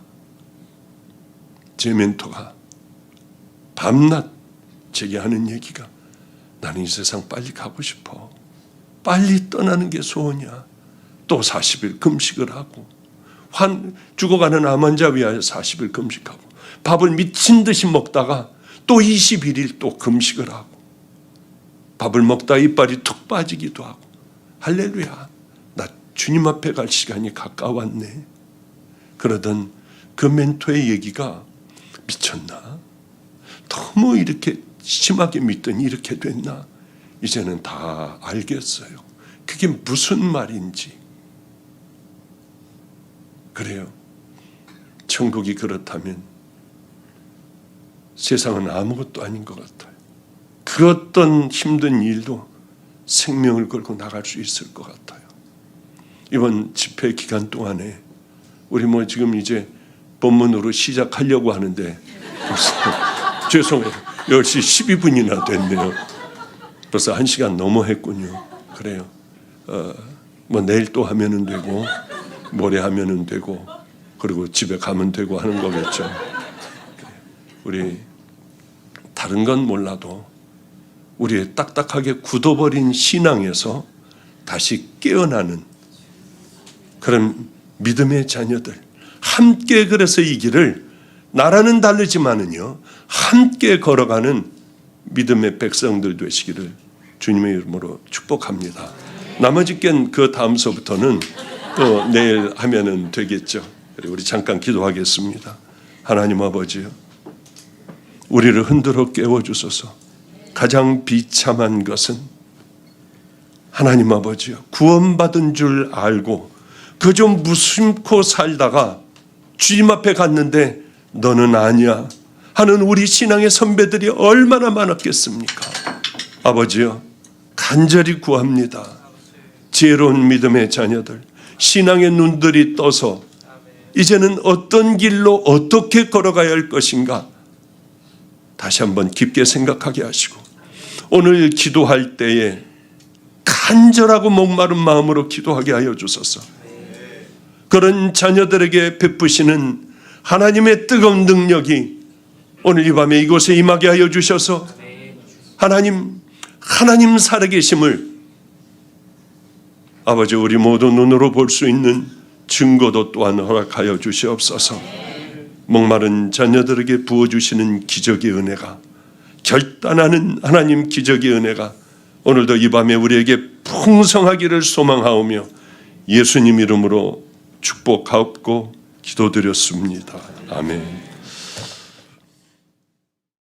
제 멘토가 밤낮 제게 하는 얘기가 나는 이 세상 빨리 가고 싶어. 빨리 떠나는 게 소원이야. 또 40일 금식을 하고 죽어가는 암 환자 위하여 40일 금식하고 밥을 미친 듯이 먹다가 또 21일 또 금식을 하고 밥을 먹다 이빨이 툭 빠지기도 하고 할렐루야. 나 주님 앞에 갈 시간이 가까웠네. 그러던 그 멘토의 얘기가 미쳤나? 너무 이렇게 심하게 믿더니 이렇게 됐나? 이제는 다 알겠어요. 그게 무슨 말인지. 그래요. 천국이 그렇다면 세상은 아무것도 아닌 것 같아요. 그 어떤 힘든 일도 생명을 걸고 나갈 수 있을 것 같아요. 이번 집회 기간 동안에 우리 지금 이제 본문으로 시작하려고 하는데 벌써 죄송해요. 10시 12분이나 됐네요. 벌써 1시간 넘어 했군요. 그래요. 내일 또 하면은 되고 모레 하면은 되고 그리고 집에 가면 되고 하는 거겠죠. 우리 다른 건 몰라도 우리의 딱딱하게 굳어버린 신앙에서 다시 깨어나는 그런 믿음의 자녀들 함께 그래서 이 길을 나라는 다르지만은요 함께 걸어가는 믿음의 백성들 되시기를 주님의 이름으로 축복합니다. 나머지 건 그 다음서부터는 또 내일 하면은 되겠죠. 우리 잠깐 기도하겠습니다. 하나님 아버지요, 우리를 흔들어 깨워주소서. 가장 비참한 것은 하나님 아버지요, 구원받은 줄 알고 그저 무심코 살다가 주님 앞에 갔는데 너는 아니야 하는 우리 신앙의 선배들이 얼마나 많았겠습니까? 아버지요, 간절히 구합니다. 지혜로운 믿음의 자녀들, 신앙의 눈들이 떠서 이제는 어떤 길로 어떻게 걸어가야 할 것인가 다시 한번 깊게 생각하게 하시고 오늘 기도할 때에 간절하고 목마른 마음으로 기도하게 하여 주소서. 그런 자녀들에게 베푸시는 하나님의 뜨거운 능력이 오늘 이 밤에 이곳에 임하게 하여 주셔서 하나님 살아계심을 아버지 우리 모두 눈으로 볼 수 있는 증거도 또한 허락하여 주시옵소서. 목마른 자녀들에게 부어주시는 기적의 은혜가, 결단하는 하나님 기적의 은혜가 오늘도 이 밤에 우리에게 풍성하기를 소망하오며 예수님 이름으로 축복하옵고 기도드렸습니다. 아멘.